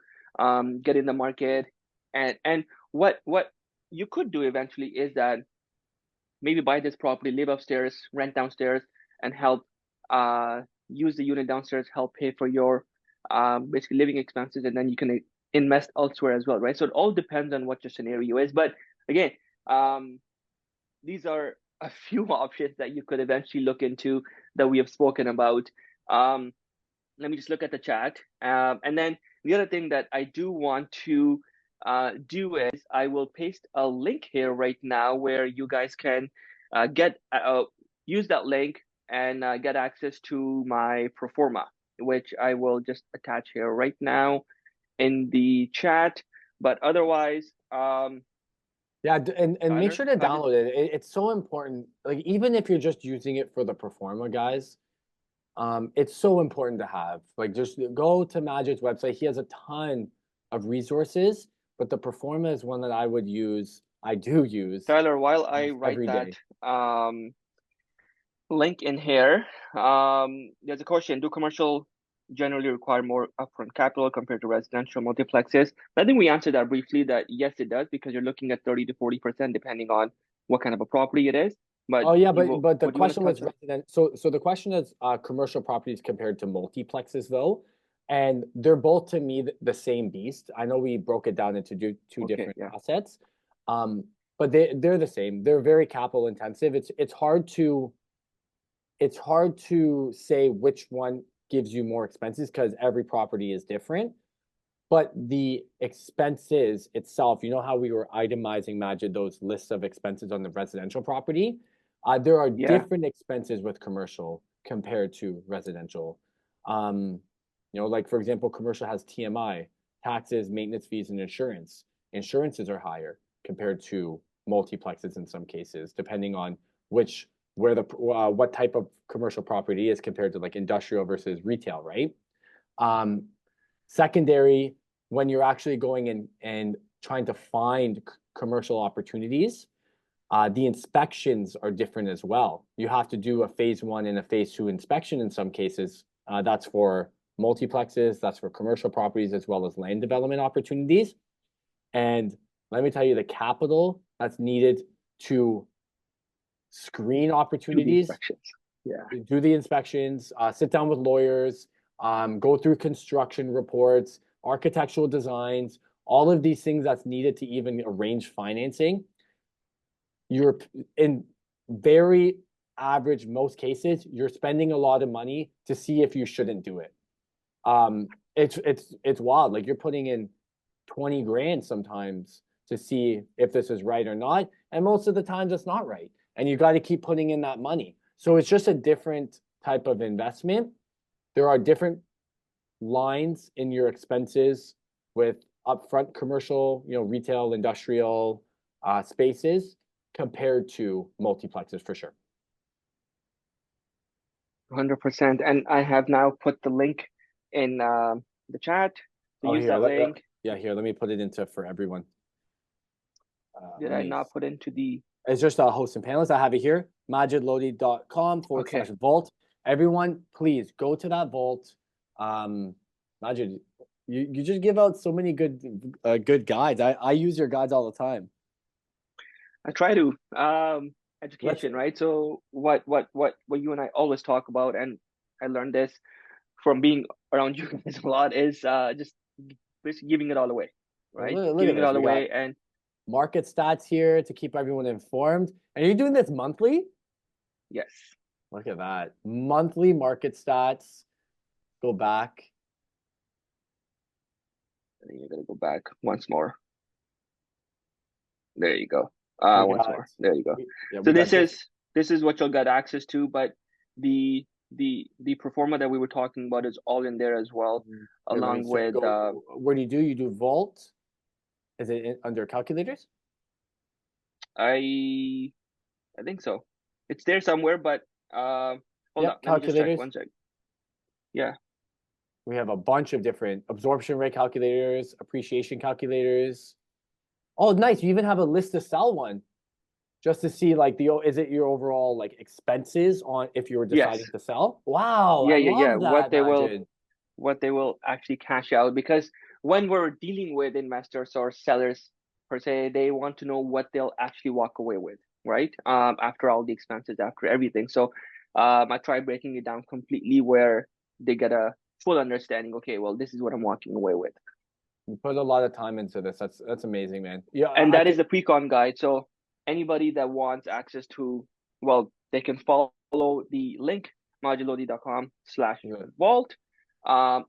get in the market. And what you could do eventually is that maybe buy this property, live upstairs, rent downstairs, and help use the unit downstairs, help pay for your basically living expenses, and then you can invest elsewhere as well, right? So it all depends on what your scenario is. But again, these are a few options that you could eventually look into that we have spoken about. Let me just look at the chat. And then the other thing that I do want to do is I will paste a link here right now where you guys can use that link and get access to my Proforma, which I will just attach here right now in the chat. But otherwise, yeah, and Tyler, make sure to download it. It's so important. Like even if you're just using it for the Proforma, guys, it's so important to have. Like just go to Majid's website. He has a ton of resources, but the Proforma is one that I would use. I do use Tyler, while I write every that day. link in here, there's a question: do commercial generally require more upfront capital compared to residential multiplexes? I think we answered that briefly, that yes, it does, because you're looking at 30 to 40% depending on what kind of a property it is. But Oh yeah, but the what do you want to question was touch on? resident. So the question is commercial properties compared to multiplexes though, and they're both to me the same beast. I know we broke it down into two different assets, but they're the same. They're very capital intensive. It's hard to say which one gives you more expenses because every property is different. But the expenses itself, you know how we were itemizing, Majid, those lists of expenses on the residential property? There are Yeah. different expenses with commercial compared to residential. Um, like for example, commercial has TMI, taxes, maintenance fees, and insurance. Insurances are higher compared to multiplexes in some cases, depending on what type of commercial property is compared to like industrial versus retail, right? Um, Secondary, when you're actually going in and trying to find commercial opportunities, the inspections are different as well. You have to do a phase 1 and a phase 2 inspection in some cases. That's for multiplexes, that's for commercial properties, as well as land development opportunities. And let me tell you, the capital that's needed to screen Do the opportunities, inspections. Yeah. do the inspections, sit down with lawyers, go through construction reports, architectural designs, all of these things that's needed to even arrange financing. You're in very average, most cases, you're spending a lot of money to see if you shouldn't do it. It's wild. Like you're putting in 20 grand sometimes to see if this is right or not. And most of the times it's not right. And you got to keep putting in that money. So it's just a different type of investment. There are different lines in your expenses with upfront commercial, retail, industrial spaces compared to multiplexes for sure. 100%. And I have now put the link in the chat. So Oh, use here, that link. here, let me put it into for everyone. Did I not put into the? It's just host and panelists. I have it here, majidlodi.com/vault. Everyone, please go to that vault. Majid, you just give out so many good guides. I use your guides all the time. I try to. Education, right? So what you and I always talk about, and I learned this from being around you guys a lot, is just basically giving it all away, right? Look at Giving it this. all We got away, and market stats here to keep everyone informed. And you're doing this monthly? yes. Look at that. Monthly market stats. Go back. I think you're gonna go back once more. There you go. We Once got more. There you go. yeah, So we got this is what you'll get access to, but the Proforma that we were talking about is all in there as well, Here, let me along see. with What do? You do Vault? Is it under calculators? I think so. It's there somewhere, but hold Yep, up, let me just check calculators. one sec. Yeah. We have a bunch of different absorption rate calculators, appreciation calculators. Oh, nice. You even have a list to sell one just to see like is it your overall like expenses on if you were Yes. deciding to sell? Wow, I Yeah. love that, Majid. What they will actually cash out, because when we're dealing with investors or sellers per se, they want to know what they'll actually walk away with, right? After all the expenses, after everything. So I try breaking it down completely where they get a full understanding. Okay, well, this is what I'm walking away with. You put a lot of time into this. That's amazing, man. Yeah, And I that is could. the pre-con guide. So anybody that wants access to, well, they can follow the link modulodi.com/vault,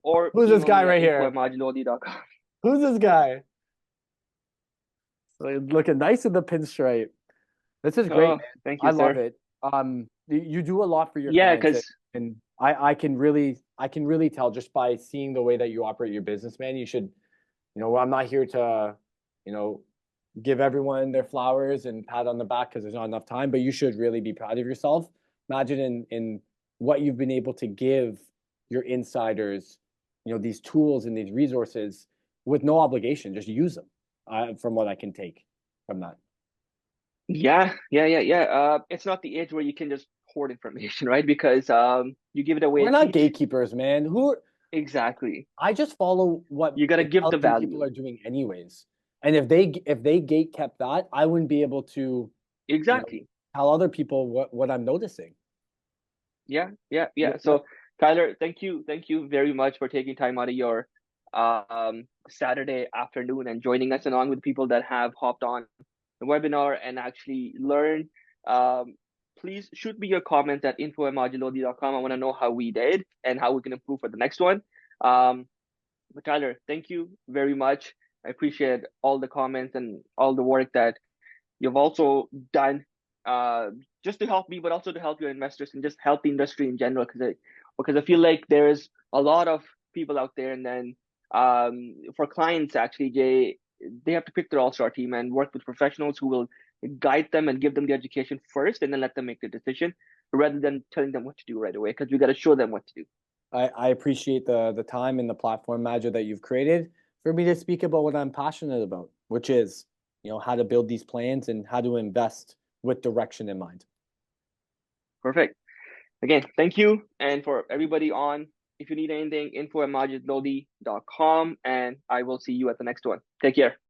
or Who's this email guy me at right here? info@modulodi.com. Who's this guy? Looking nice in the pinstripe. This is great, Oh, man. thank I you, love sir. it. You do a lot for your Yeah, clients, because and I can really tell just by seeing the way that you operate your business, man. You should, I'm not here to, you know, give everyone their flowers and pat on the back because there's not enough time, but you should really be proud of yourself. Imagine in what you've been able to give your insiders, these tools and these resources with no obligation. Just use them. From what I can take from that. yeah. It's not the age where you can just hoard information, right? Because you give it away We're and not teach. gatekeepers, man. Exactly. I just follow what You got to give the intelligent people value. are doing anyways. And if they gate kept that, I wouldn't be able to, you know, Exactly. tell other people what I'm noticing. Yeah. So Tyler, thank you very much for taking time out of your Saturday afternoon and joining us along with people that have hopped on the webinar and actually learn. Um, please shoot me your comments at info@modulodi.com. I want to know how we did and how we can improve for the next one. But Tyler, thank you very much. I appreciate all the comments and all the work that you've also done, just to help me, but also to help your investors and just help the industry in general. Because I feel like there's a lot of people out there, and then for clients actually, they have to pick their all-star team and work with professionals who will guide them and give them the education first, and then let them make the decision rather than telling them what to do right away. Because we got to show them what to do. I appreciate the time and the platform, Majid, that you've created for me to speak about what I'm passionate about, which is, how to build these plans and how to invest with direction in mind. Perfect. Again, thank you. And for everybody on, if you need anything, info@majidlodi.com, and I will see you at the next one. Take care.